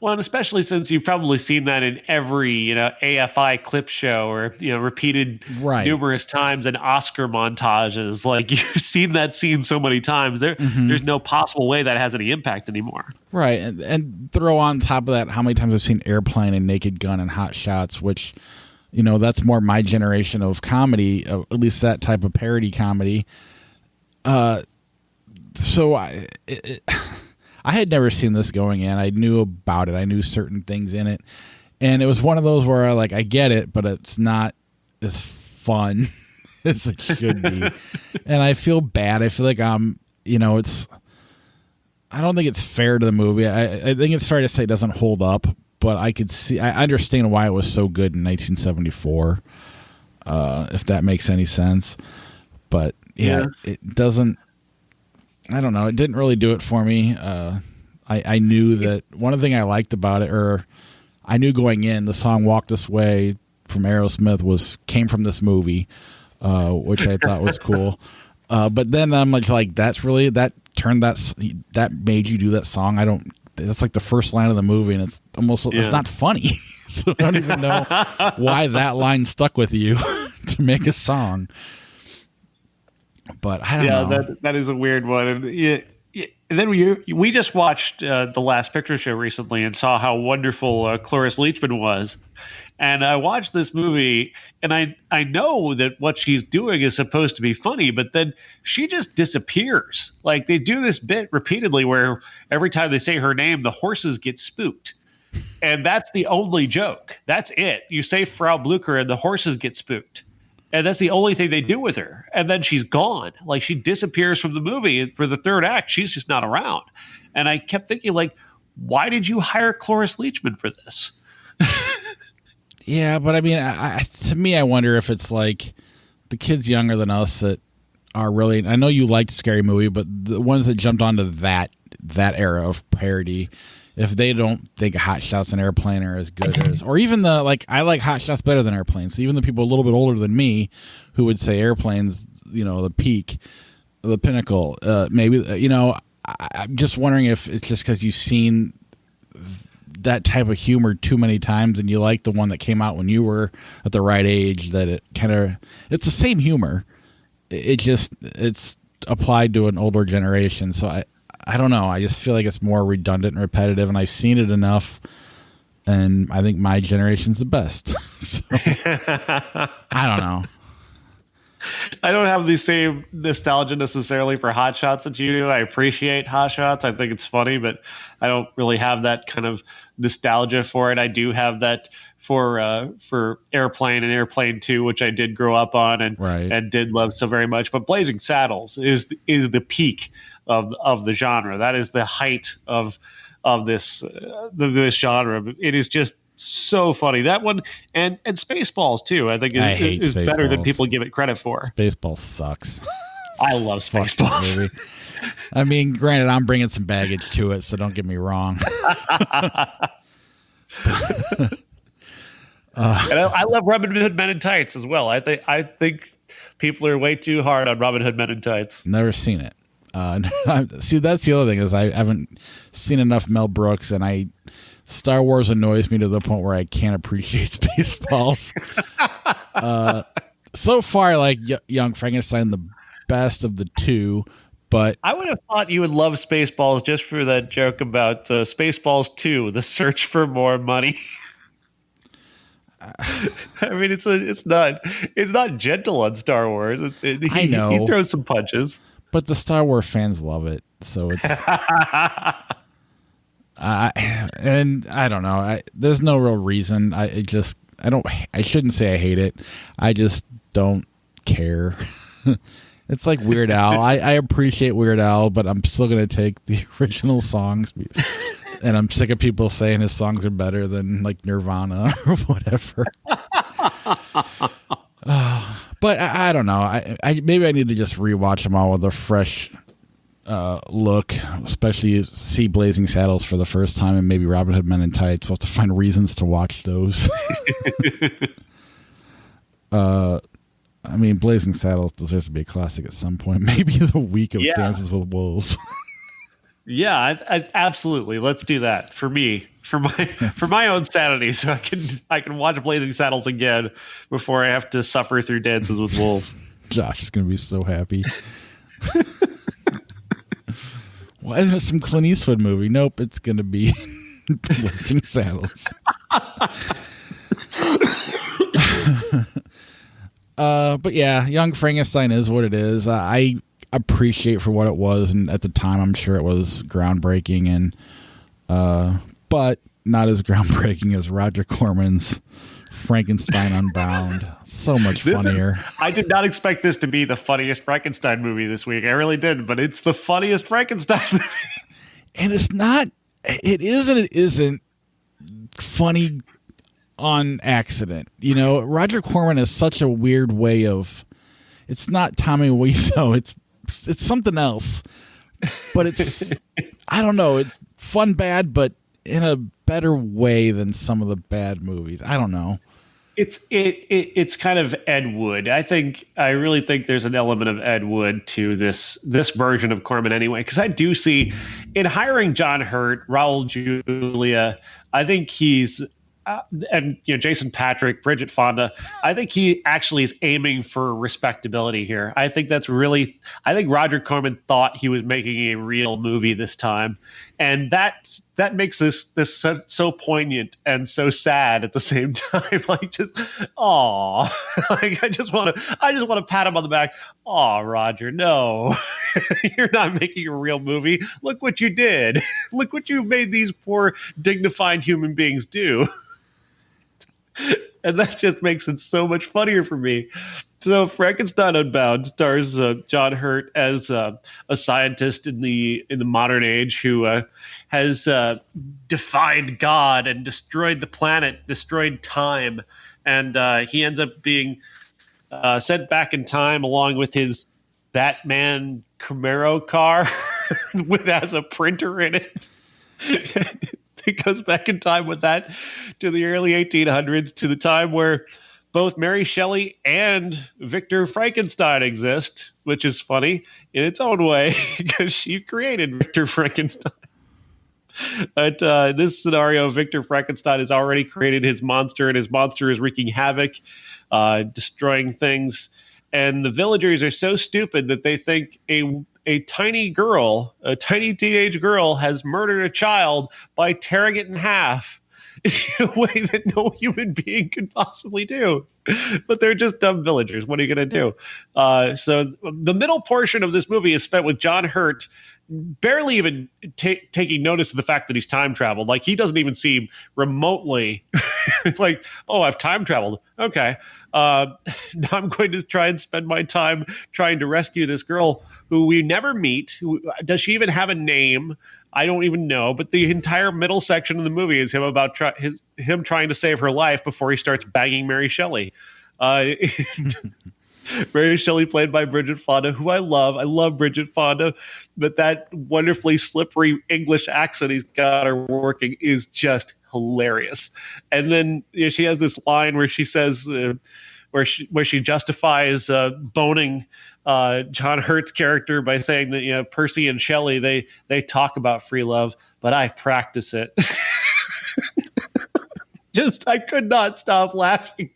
Well, and especially since you've probably seen that in every, AFI clip show or, repeated numerous times in Oscar montages. Like you've seen that scene so many times. There's no possible way that has any impact anymore.
Right. And throw on top of that how many times I've seen Airplane and Naked Gun and Hot Shots, which, that's more my generation of comedy, at least that type of parody comedy. So I had never seen this going in. I knew about it. I knew certain things in it. And it was one of those where I get it, but it's not as fun as it should be. And I feel bad. I feel like I don't think it's fair to the movie. I think it's fair to say it doesn't hold up, but I understand why it was so good in 1974, if that makes any sense. But yeah. It doesn't. I don't know. It didn't really do it for me. I knew that one thing I liked about it, or I knew going in, the song "Walk This Way" from Aerosmith came from this movie, which I thought was cool. But then I'm like, that made you do that song. That's like the first line of the movie, and it's not funny. So I don't even know why that line stuck with you to make a song. But I don't know.
That is a weird one. And then we just watched the Last Picture Show recently and saw how wonderful Cloris Leachman was. And I watched this movie, and I know that what she's doing is supposed to be funny, but then she just disappears. Like they do this bit repeatedly where every time they say her name, the horses get spooked. And that's the only joke. That's it. You say Frau Blucher and the horses get spooked. And that's the only thing they do with her. And then she's gone. Like she disappears from the movie. And for the third act, she's just not around. And I kept thinking, like, why did you hire Cloris Leachman for this?
Yeah, but I mean, to me, I wonder if it's like the kids younger than us that are really. I know you liked Scary Movie, but the ones that jumped onto that era of parody, if they don't think Hot Shots and Airplane are as good as, or even I like Hot Shots better than Airplane. So even the people a little bit older than me who would say Airplane's, the peak, the pinnacle, maybe, I'm just wondering if it's just because you've seen that type of humor too many times and you like the one that came out when you were at the right age, that it's the same humor. It's applied to an older generation. So I don't know. I just feel like it's more redundant and repetitive, and I've seen it enough, and I think my generation's the best. So, I don't know.
I don't have the same nostalgia necessarily for Hot Shots that you do. I appreciate Hot Shots. I think it's funny, but I don't really have that kind of nostalgia for it. I do have that for Airplane and Airplane 2, which I did grow up on and did love so very much. But Blazing Saddles is the peak of the genre. That is the height of this genre. It is just so funny. That one and Spaceballs too, I think is better than people give it credit for.
Spaceballs sucks.
I love Spaceballs.
I mean, granted, I'm bringing some baggage to it, so don't get me wrong.
And I love Robin Hood Men in Tights as well. I think people are way too hard on Robin Hood Men in Tights.
Never seen it. See, that's the other thing is I haven't seen enough Mel Brooks, and Star Wars annoys me to the point where I can't appreciate Spaceballs. So far, I like Young Frankenstein the best of the two, but
I would have thought you would love Spaceballs just for that joke about Spaceballs 2, The Search for More Money. I mean, it's not gentle on Star Wars.
I know
he throws some punches, but
the Star Wars fans love it, so it's. And I don't know. There's no real reason. I shouldn't say I hate it. I just don't care. It's like Weird Al. I appreciate Weird Al, but I'm still going to take the original songs. And I'm sick of people saying his songs are better than like Nirvana or whatever. But I don't know. I maybe I need to just rewatch them all with a fresh look, especially see Blazing Saddles for the first time and maybe Robin Hood Men in Tights. We'll have to find reasons to watch those. I mean, Blazing Saddles deserves to be a classic at some point. Maybe the week of Dances with Wolves.
Yeah, I absolutely. Let's do that for me, for my own sanity, so I can watch Blazing Saddles again before I have to suffer through Dances with Wolves.
Josh is going to be so happy. Why isn't it some Clint Eastwood movie? Nope, it's going to be Blazing Saddles. But yeah, Young Frankenstein is what it is. I appreciate for what it was, and at the time, I'm sure it was groundbreaking, and but not as groundbreaking as Roger Corman's Frankenstein Unbound. So much funnier.
I did not expect this to be the funniest Frankenstein movie this week. I really didn't, but it's the funniest Frankenstein movie.
And it's not. It is and it isn't funny on accident. You know, Roger Corman has such a weird way of. It's not Tommy Wiseau. It's something else. But it's. I don't know. It's fun bad, but in a better way than some of the bad movies. I don't know.
It's kind of Ed Wood. I really think there's an element of Ed Wood to this version of Corman anyway, because I do see in hiring John Hurt, Raul Julia, I think he's and Jason Patrick, Bridget Fonda, I think he actually is aiming for respectability here. I think Roger Corman thought he was making a real movie this time, and that makes this so poignant and so sad at the same time. Like, just like I just want to pat him on the back. Aw, Roger, no, you're not making a real movie. Look what you did. Look what you made these poor dignified human beings do. And that just makes it so much funnier for me. So Frankenstein Unbound stars John Hurt as a scientist in the modern age who has defied God and destroyed the planet, destroyed time, and he ends up being sent back in time along with his Batman Camaro car with has a printer in it. He goes back in time with that to the early 1800s, to the time where both Mary Shelley and Victor Frankenstein exist, which is funny in its own way because she created Victor Frankenstein. But this scenario, Victor Frankenstein has already created his monster, and his monster is wreaking havoc, destroying things. And the villagers are so stupid that they think a tiny girl, a tiny teenage girl, has murdered a child by tearing it in half in a way that no human being could possibly do. But they're just dumb villagers. What are you going to do? So the middle portion of this movie is spent with John Hurt barely even taking notice of the fact that he's time traveled. Like, he doesn't even seem remotely like, oh, I've time traveled. Okay. Now I'm going to try and spend my time trying to rescue this girl who we never meet. Does she even have a name? I don't even know. But the entire middle section of the movie is him about him trying to save her life before he starts banging Mary Shelley. Mary Shelley, played by Bridget Fonda, who I love. I love Bridget Fonda, but that wonderfully slippery English accent he's got her working is just hilarious. And then she has this line where she says, where she justifies boning John Hurt's character by saying that Percy and Shelley they talk about free love, but I practice it. I could not stop laughing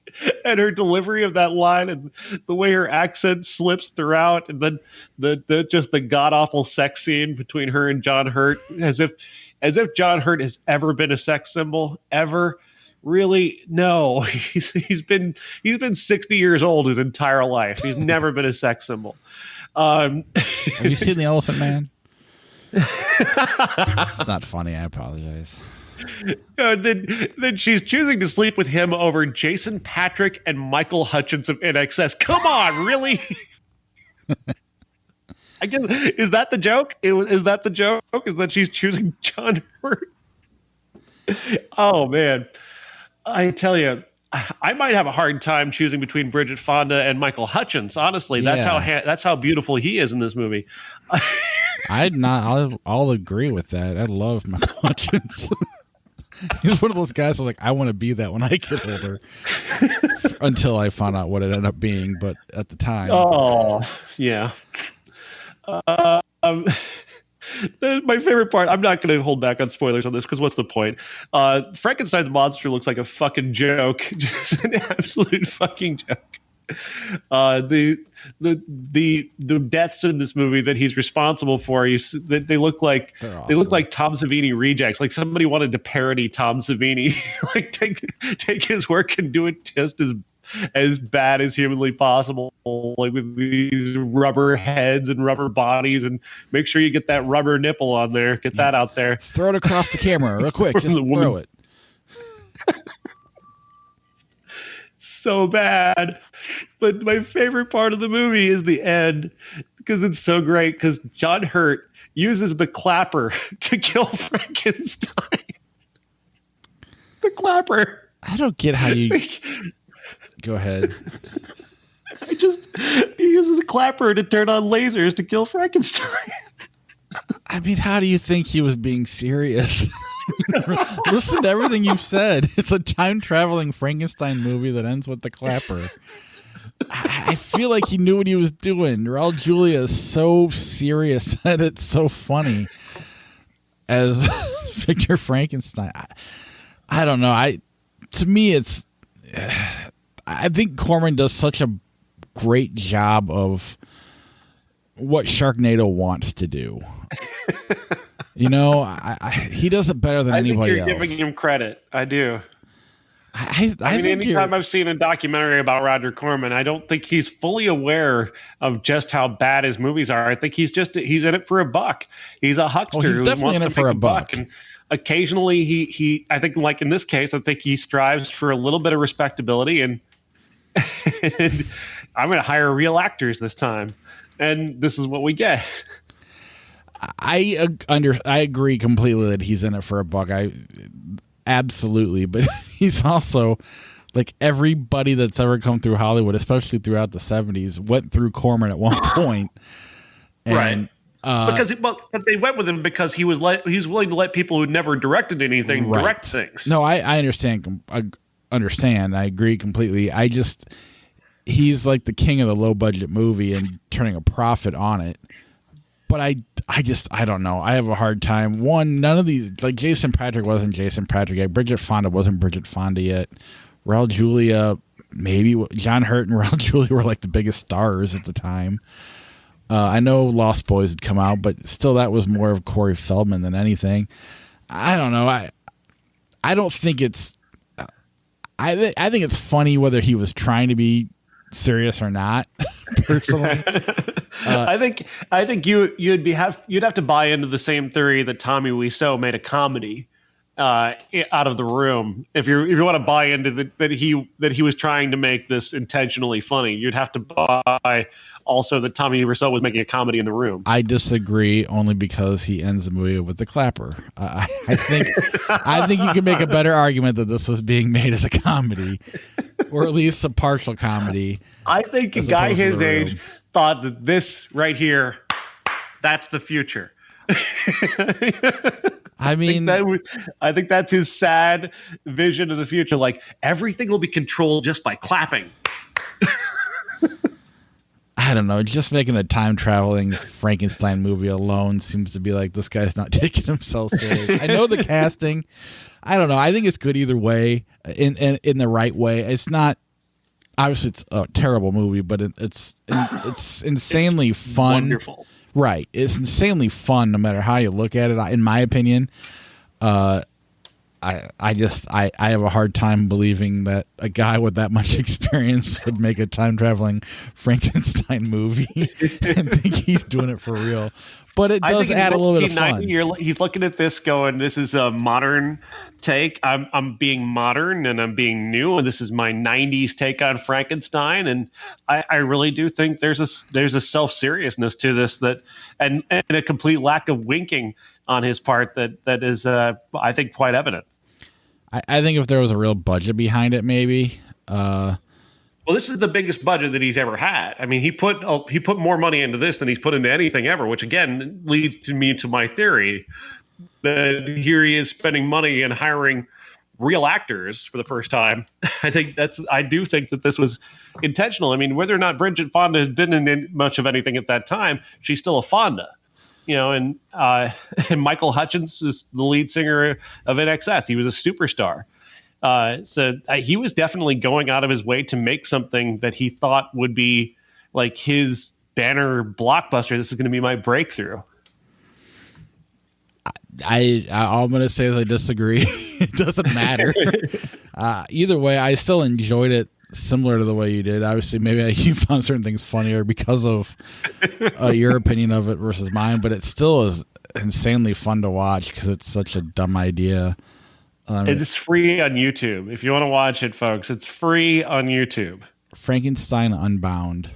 at her delivery of that line and the way her accent slips throughout, and then the god awful sex scene between her and John Hurt, as if John Hurt has ever been a sex symbol ever. Really, no. He's been 60 years old his entire life. He's never been a sex symbol.
Have you seen The Elephant Man? It's not funny. I apologize.
Then she's choosing to sleep with him over Jason Patrick and Michael Hutchins of INXS. Come on, really? I guess, is that the joke? Is that the joke? Is that she's choosing John Hurt? Oh man, I tell you, I might have a hard time choosing between Bridget Fonda and Michael Hutchins. Honestly, that's how beautiful he is in this movie.
I'll agree with that. I love Michael Hutchins. He's one of those guys who's like, I want to be that when I get older. Until I found out what it ended up being, but at the time.
Oh, yeah. My favorite part, I'm not going to hold back on spoilers on this because what's the point? Frankenstein's monster looks like a fucking joke. Just an absolute fucking joke. The deaths in this movie that he's responsible for, they look like awesome. They look like Tom Savini rejects. Like somebody wanted to parody Tom Savini, like take his work and do it just as bad as humanly possible, like with these rubber heads and rubber bodies, and make sure you get that rubber nipple on there. Get that out there.
Throw it across the camera real quick. Just throw it.
So bad. But my favorite part of the movie is the end, because it's so great, because John Hurt uses the clapper to kill Frankenstein. The clapper.
I don't get how you... Go ahead.
He uses a clapper to turn on lasers to kill Frankenstein.
I mean, how do you think he was being serious? Listen to everything you've said. It's a time-traveling Frankenstein movie that ends with the clapper. I feel like he knew what he was doing. Raul Julia is so serious that it's so funny as Victor Frankenstein. I don't know. To me, it's... I think Corman does such a great job of what Sharknado wants to do. He does it better than anybody else.
You're giving him credit. I do.
I mean,
anytime I've seen a documentary about Roger Corman, I don't think he's fully aware of just how bad his movies are. I think he's in it for a buck. He's a huckster.
He's definitely in it for a buck.
And occasionally he I think, like in this case, I think he strives for a little bit of respectability, and I'm going to hire real actors this time, and this is what we get.
I agree completely that he's in it for a buck. Absolutely, but he's also like everybody that's ever come through Hollywood, especially throughout the 70s, went through Corman at one point. And,
right. But they went with him because he was willing to let people who never directed anything direct things.
No, I understand. I agree completely. He's like the king of the low budget movie and turning a profit on it. But I don't know. I have a hard time. One, none of these, like Jason Patric wasn't Jason Patric yet. Bridget Fonda wasn't Bridget Fonda yet. Raul Julia, maybe. John Hurt and Raul Julia were like the biggest stars at the time. I know Lost Boys had come out, but still that was more of Corey Feldman than anything. I don't know. I don't think it's... I think it's funny whether he was trying to be serious or not, personally.
I think you'd have to buy into the same theory that Tommy Wiseau made a comedy out of The Room. If you want to buy into that he was trying to make this intentionally funny, you'd have to buy also that Tommy Wiseau was making a comedy in The Room.
I disagree, only because he ends the movie with the clapper. I think you can make a better argument that this was being made as a comedy, or at least a partial comedy.
I think a guy his age thought that this right here, that's the future.
I
think that's his sad vision of the future. Like, everything will be controlled just by clapping.
I don't know. Just making a time traveling Frankenstein movie alone seems to be like, this guy's not taking himself serious. I know the casting. I don't know. I think it's good either way, in the right way. It's not. Obviously, it's a terrible movie, but it's insanely fun.
Wonderful.
Right. It's insanely fun no matter how you look at it, in my opinion. I have a hard time believing that a guy with that much experience would make a time-traveling Frankenstein movie and think he's doing it for real. But it does add a little bit of fun.
He's looking at this going, this is a modern take. I'm being modern and I'm being new, and this is my 90s take on Frankenstein. And I really do think there's a self-seriousness to this and a complete lack of winking on his part that is, I think, quite evident.
I think if there was a real budget behind it, maybe.
Well, this is the biggest budget that he's ever had. I mean, he put more money into this than he's put into anything ever, which again leads to my theory that here he is spending money and hiring real actors for the first time. I do think that this was intentional. I mean, whether or not Bridget Fonda had been in much of anything at that time, she's still a Fonda. And Michael Hutchence is the lead singer of NXS. He was a superstar. So he was definitely going out of his way to make something that he thought would be like his banner blockbuster. This is going to be my breakthrough.
All I'm going to say is I disagree. It doesn't matter. Either way, I still enjoyed it similar to the way you did. Obviously, maybe you found certain things funnier because of your opinion of it versus mine, but it still is insanely fun to watch because it's such a dumb idea.
It's free on YouTube. If you want to watch it, folks, it's free on YouTube.
Frankenstein Unbound.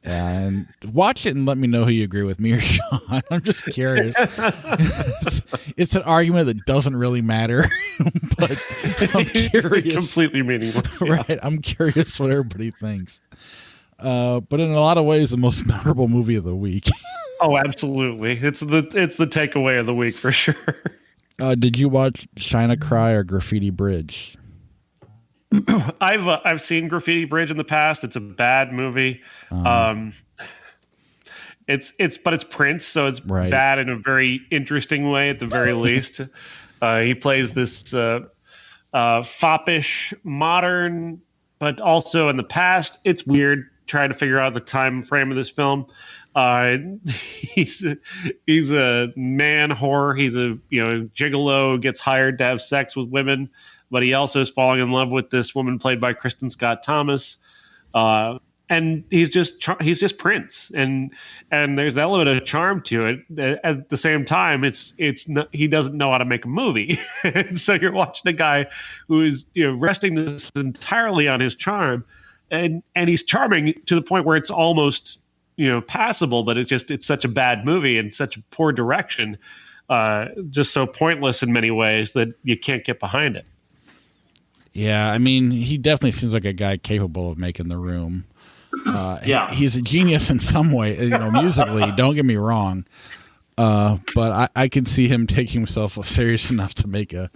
And watch it and let me know who you agree with, me or Sean. I'm just curious. It's an argument that doesn't really matter, but I'm curious.
Completely meaningless. Yeah.
Right. I'm curious what everybody thinks. But in a lot of ways, the most memorable movie of the week.
Oh, absolutely. It's the takeaway of the week for sure.
Did you watch China Cry or Graffiti Bridge?
I've seen Graffiti Bridge in the past. It's a bad movie. It's Prince, so it's bad in a very interesting way at the very least. He plays this foppish modern, but also in the past. It's weird trying to figure out the time frame of this film. He's a man whore. He's a gigolo, gets hired to have sex with women, but he also is falling in love with this woman played by Kristen Scott Thomas. And and he's just Prince, and there's an element of charm to it. At the same time, he doesn't know how to make a movie, and so you're watching a guy who is resting this entirely on his charm, and he's charming to the point where it's almost passable, but it's such a bad movie and such a poor direction, just so pointless in many ways that you can't get behind it.
Yeah, I mean, he definitely seems like a guy capable of making The Room. He's a genius in some way, musically. Don't get me wrong, but I can see him taking himself serious enough to make a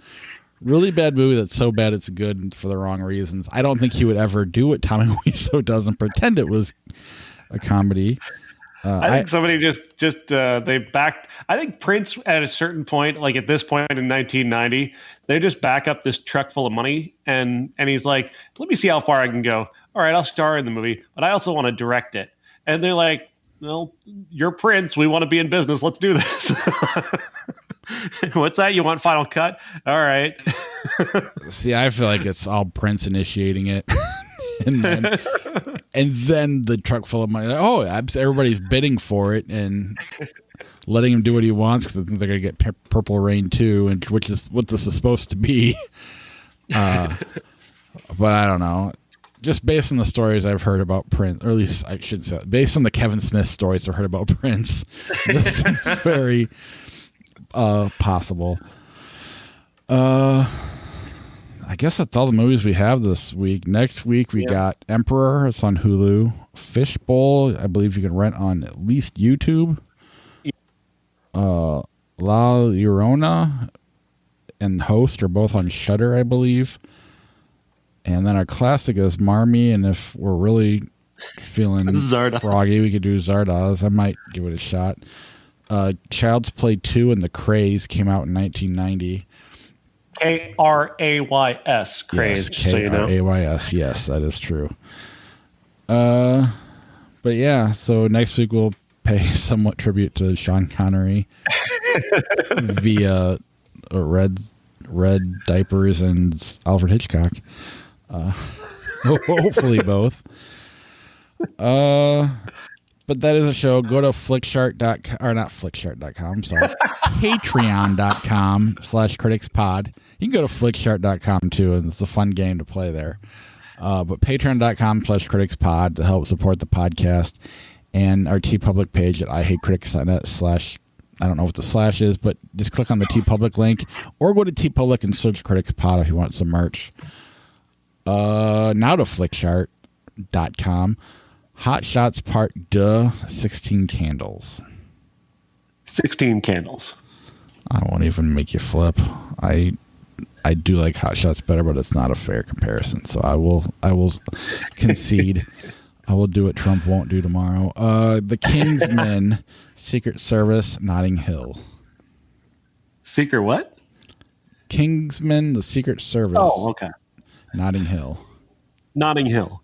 really bad movie that's so bad it's good for the wrong reasons. I don't think he would ever do what Tommy Wiseau does and pretend it was a comedy.
I think somebody they backed. I think Prince at a certain point, like at this point in 1990, they just back up this truck full of money, and he's like, "Let me see how far I can go. All right, I'll star in the movie, but I also want to direct it." And they're like, "Well, you're Prince. We want to be in business. Let's do this." What's that? You want Final Cut? All right.
See, I feel like it's all Prince initiating it. And then the truck full of money. Everybody's bidding for it and letting him do what he wants because they think they're going to get Purple Rain too, and which is what this is supposed to be. But I don't know. Just based on the stories I've heard about Prince, or at least I should say, based on the Kevin Smith stories I've heard about Prince, this seems very possible. I guess that's all the movies we have this week. Next week we got Emperor. It's on Hulu. Fishbowl, I believe you can rent on at least YouTube. La Llorona and Host are both on Shudder, I believe. And then our classic is Marmee, and if we're really feeling froggy, we could do Zardoz. I might give it a shot. Child's Play 2 and The Craze came out in 1990.
Krays, Craze.
Yes, Krays. Yes, that is true. But yeah, so next week we'll pay somewhat tribute to Sean Connery via red diapers and Alfred Hitchcock. Hopefully both. But that is a show. Go to flickchart.com, or not flickchart.com, I'm sorry. Patreon.com/criticspod. You can go to flickchart.com too, and it's a fun game to play there. But patreon.com/criticspod to help support the podcast, and our TeePublic page at ihatecritics.net/ I don't know what the slash is, but just click on the TeePublic link, or go to TeePublic and search CriticsPod if you want some merch. Now to flickchart.com. Hot Shots Part 2, 16 Candles.
16 Candles.
I won't even make you flip. I do like Hot Shots better, but it's not a fair comparison. So I will concede. I will do what Trump won't do tomorrow. The Kingsmen, Secret Service, Notting Hill.
Secret what?
Kingsmen, the Secret Service.
Oh, okay.
Notting Hill.
Notting Hill.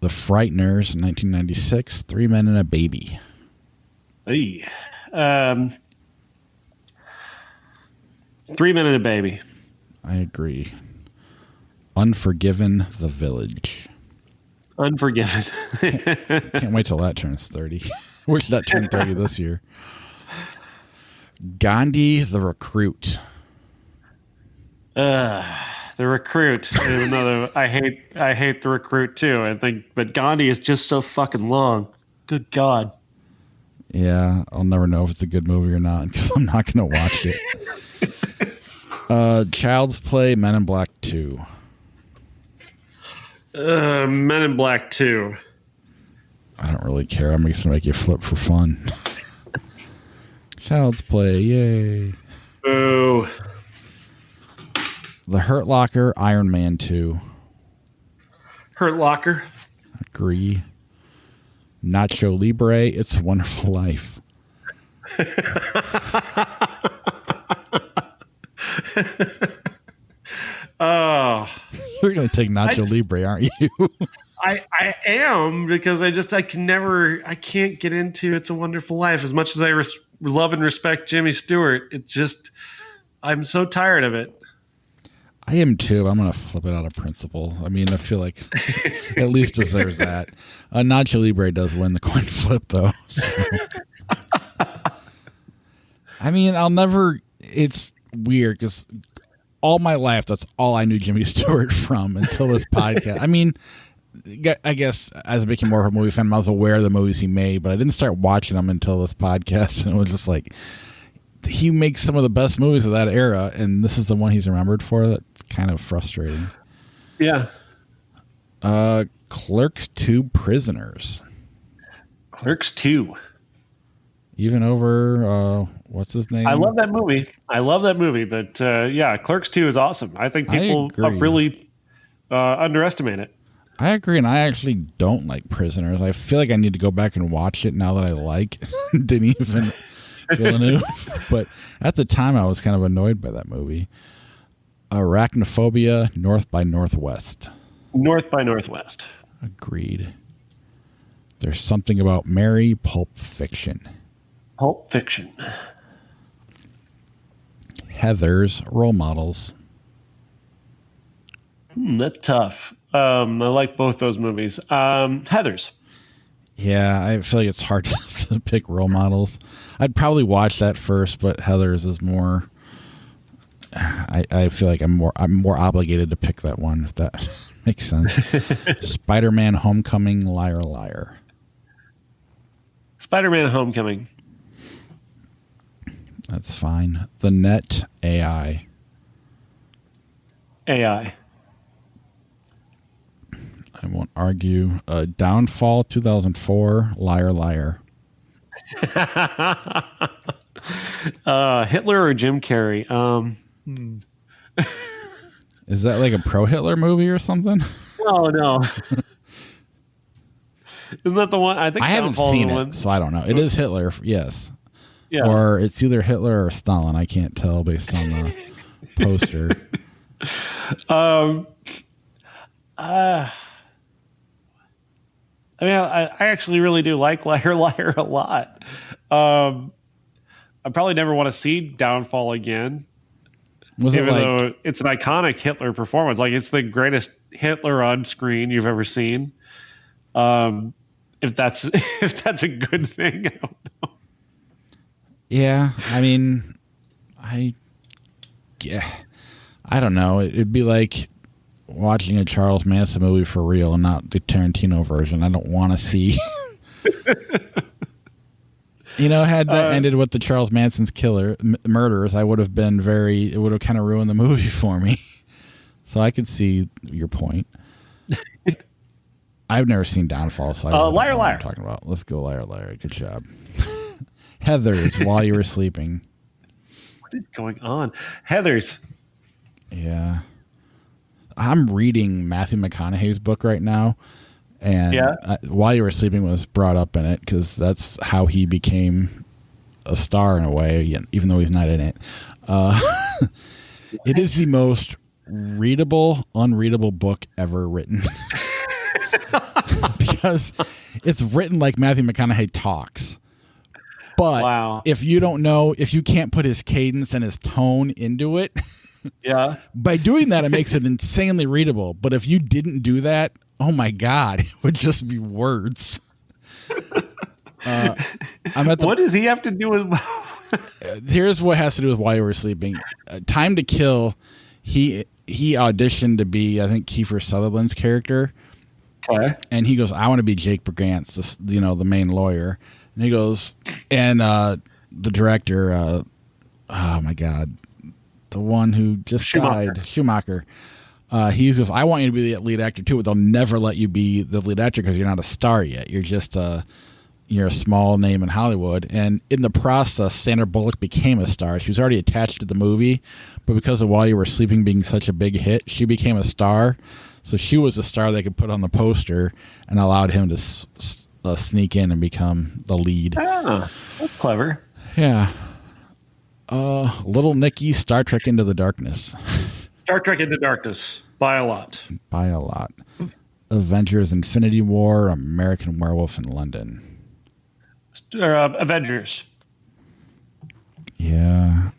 The Frighteners, 1996, 3 Men and a Baby.
Hey. 3 Men and a Baby.
I agree. Unforgiven, The Village.
Unforgiven.
Can't wait till that turns 30. Wish that turned 30 this year. Gandhi, The Recruit.
The Recruit is another. I hate The Recruit too. I think, but Gandhi is just so fucking long. Good God.
Yeah, I'll never know if it's a good movie or not because I'm not going to watch it. Child's Play, Men in Black 2.
Men in Black 2.
I don't really care. I'm just going to make you flip for fun. Child's Play, yay.
Boo.
The Hurt Locker, Iron Man 2.
Hurt Locker.
Agree. Nacho Libre, It's a Wonderful Life.
Oh.
You're going to take Nacho Libre, aren't you?
I am, because I can't get into It's a Wonderful Life. As much as I love and respect Jimmy Stewart, it's just, I'm so tired of it.
I am too. I'm going to flip it out of principle. I mean, I feel like it at least deserves that. Nacho Libre does win the coin flip, though. So. I mean, it's weird because all my life, that's all I knew Jimmy Stewart from until this podcast. I mean, I guess as I became more of a movie fan, I was aware of the movies he made, but I didn't start watching them until this podcast. And it was just like, he makes some of the best movies of that era, and this is the one he's remembered for. That's kind of frustrating.
Yeah.
Clerks 2 Prisoners.
Clerks 2.
Even over, what's his name?
I love that movie, but yeah, Clerks 2 is awesome. I think people really underestimate it.
I agree, and I actually don't like Prisoners. I feel like I need to go back and watch it now that I like Denis Villeneuve. But at the time, I was kind of annoyed by that movie. Arachnophobia, North by Northwest.
North by Northwest.
Agreed. There's something about Mary, Pulp Fiction.
Pulp Fiction.
Heather's Role Models.
That's tough. I like both those movies. Heather's.
Yeah, I feel like it's hard to pick role models. I'd probably watch that first, but Heather's is more. I feel like I'm more obligated to pick that one, if that makes sense. Spider-Man: Homecoming, Liar Liar.
Spider-Man: Homecoming.
That's fine. The Net, AI.
AI.
I won't argue. Downfall 2004, Liar Liar.
Hitler or Jim Carrey?
Is that like a pro-Hitler movie or something?
No. Isn't that the one? I think
I haven't seen it,
one.
so I don't know. It is Hitler, yes.
Yeah.
Or it's either Hitler or Stalin. I can't tell based on the poster.
I mean, I actually really do like Liar Liar a lot. I probably never want to see Downfall again. Even though it's an iconic Hitler performance. Like, it's the greatest Hitler on screen you've ever seen. If that's a good thing, I don't know.
Yeah, I mean, I don't know. It'd be like watching a Charles Manson movie for real and not the Tarantino version. I don't want to see. Had that ended with the Charles Manson's murderers, I would have been it would have kind of ruined the movie for me. So I could see your point. I've never seen Downfall, so I don't know
Liar
what
Liar.
I'm talking about. Let's go Liar Liar. Good job. Heather's, While You Were Sleeping.
What is going on? Heather's.
Yeah. I'm reading Matthew McConaughey's book right now, and While You Were Sleeping was brought up in it because that's how he became a star in a way, even though he's not in it. It is the most readable, unreadable book ever written. Because it's written like Matthew McConaughey talks. But if you can't put his cadence and his tone into it, by doing that, it makes it insanely readable. But if you didn't do that, oh my God, it would just be words.
What does he have to do with?
Here's what has to do with While You Were Sleeping. Time to Kill. He auditioned to be, I think, Kiefer Sutherland's character.
Okay.
And he goes, I want to be Jake Brigance, the main lawyer. And he goes, and the director, oh my God, the one who just died, Schumacher. He goes, I want you to be the lead actor too, but they'll never let you be the lead actor because you're not a star yet. You're just you're a small name in Hollywood. And in the process, Sandra Bullock became a star. She was already attached to the movie, but because of While You Were Sleeping being such a big hit, she became a star. So she was a star they could put on the poster and allowed him to sneak in and become the lead.
Ah, that's clever.
Yeah. Little Nicky, Star Trek Into the Darkness.
Star Trek Into Darkness. By a lot.
By a lot. Avengers Infinity War, American Werewolf in London.
Avengers.
Yeah.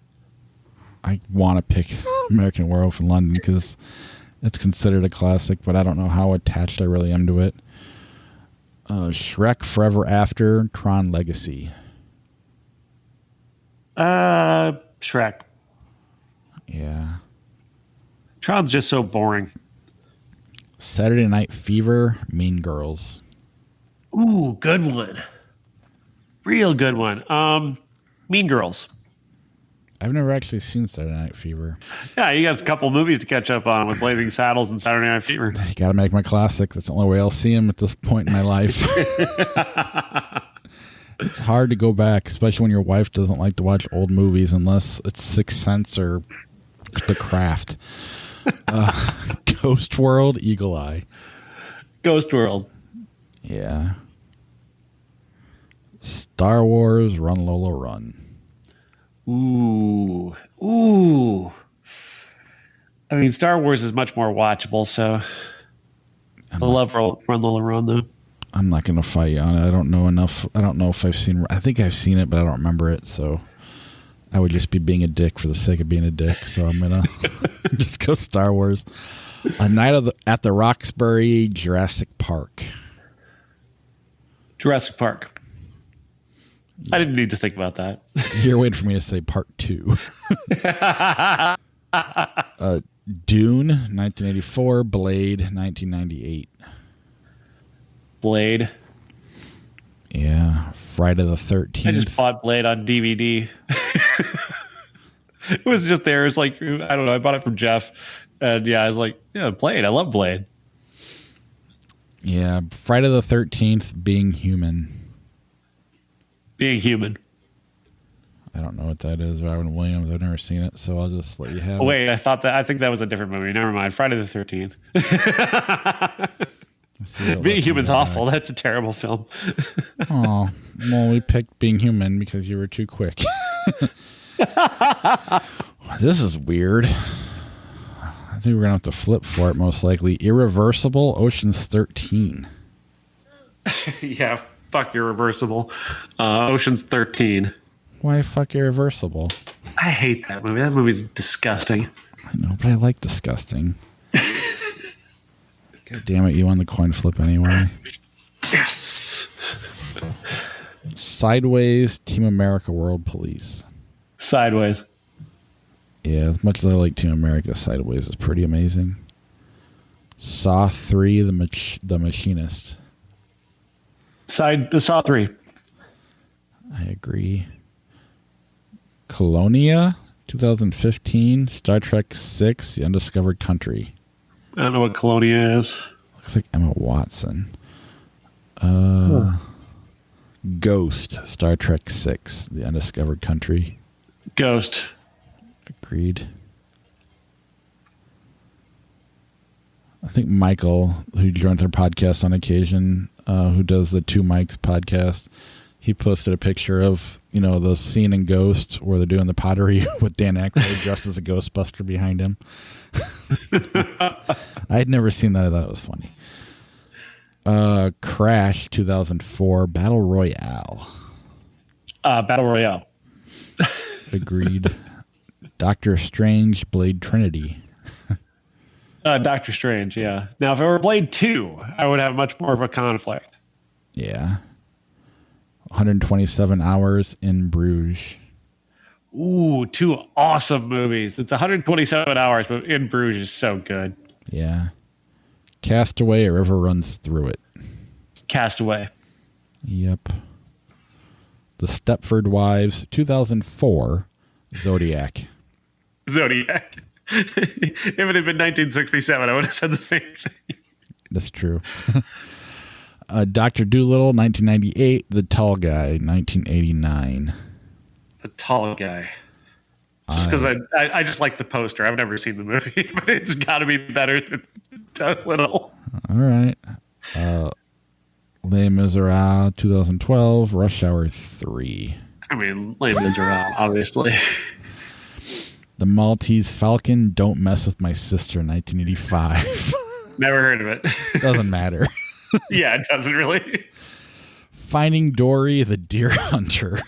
I want to pick American Werewolf in London because it's considered a classic, but I don't know how attached I really am to it. Shrek Forever After, Tron Legacy.
Shrek.
Yeah.
Tron's just so boring.
Saturday Night Fever, Mean Girls.
Ooh, good one. Real good one. Mean Girls.
I've never actually seen Saturday Night Fever.
Yeah, you got a couple movies to catch up on with Blazing Saddles and Saturday Night Fever.
You got to make my classic. That's the only way I'll see him at this point in my life. It's hard to go back, especially when your wife doesn't like to watch old movies unless it's Sixth Sense or The Craft. Ghost World, Eagle Eye.
Ghost World.
Yeah. Star Wars, Run Lola Run.
Ooh. I mean, Star Wars is much more watchable, so I love Run Lola Run, though.
I'm not going to fight you on it. I don't know enough. I don't know if I've seen... I think I've seen it, but I don't remember it, so I would just be being a dick for the sake of being a dick, so I'm going to just go Star Wars. A Night at the Roxbury, Jurassic Park.
Jurassic Park. I didn't need to think about that.
You're waiting for me to say part 2. Dune, 1984. Blade, 1998.
Blade.
Yeah. Friday the 13th.
I just bought Blade on DVD. It was just there. It's like, I don't know. I bought it from Jeff. And yeah, I was like, yeah, Blade. I love Blade.
Yeah. Friday the 13th, Being Human.
Being Human.
I don't know what that is. Robin Williams. I've never seen it, so I'll just let you have it.
Wait, I think that was a different movie. Never mind. Friday the 13th. Being Human's awful. That's a terrible film.
Oh, well, we picked Being Human because you were too quick. This is weird. I think we're going to have to flip for it, most likely. Irreversible, Ocean's 13.
Yeah, fuck Irreversible. Ocean's 13.
Why fuck Irreversible?
I hate that movie. That movie's disgusting.
I know, but I like disgusting. God damn it, you won the coin flip anyway.
Yes.
Sideways, Team America, World Police.
Sideways.
Yeah, as much as I like Team America, Sideways is pretty amazing. Saw 3, The Machinist.
Saw 3.
I agree. Colonia, 2015. Star Trek 6, The Undiscovered Country.
I don't know what Colonia is.
Looks like Emma Watson. Ghost, Star Trek 6, The Undiscovered Country.
Ghost.
Agreed. I think Michael, who joins our podcast on occasion, who does the Two Mics podcast, he posted a picture of, the scene in Ghost where they're doing the pottery with Dan Aykroyd dressed as a Ghostbuster behind him. I had never seen that. I thought it was funny. Crash, 2004, Battle Royale.
Battle Royale.
Agreed. Doctor Strange, Blade Trinity.
Doctor Strange, yeah. Now, if it were Blade 2, I would have much more of a conflict.
Yeah. 127 Hours in Bruges.
Ooh, 2 awesome movies. It's 127 hours, but In Bruges is so good.
Yeah. Castaway, A River Runs Through It.
Castaway.
Yep. The Stepford Wives, 2004, Zodiac.
Zodiac. If it had been 1967, I would have said the same thing.
That's true. Dr. Dolittle, 1998. The Tall Guy, 1989.
The Tall Guy. Just because I just like the poster. I've never seen the movie, but it's got to be better than Dolittle.
All right. Les Miserables, 2012. Rush Hour 3.
I mean, Les Miserables, obviously.
The Maltese Falcon, Don't Mess With My Sister, 1985.
Never heard of it.
Doesn't matter.
Yeah, it doesn't really.
Finding Dory, the Deer Hunter.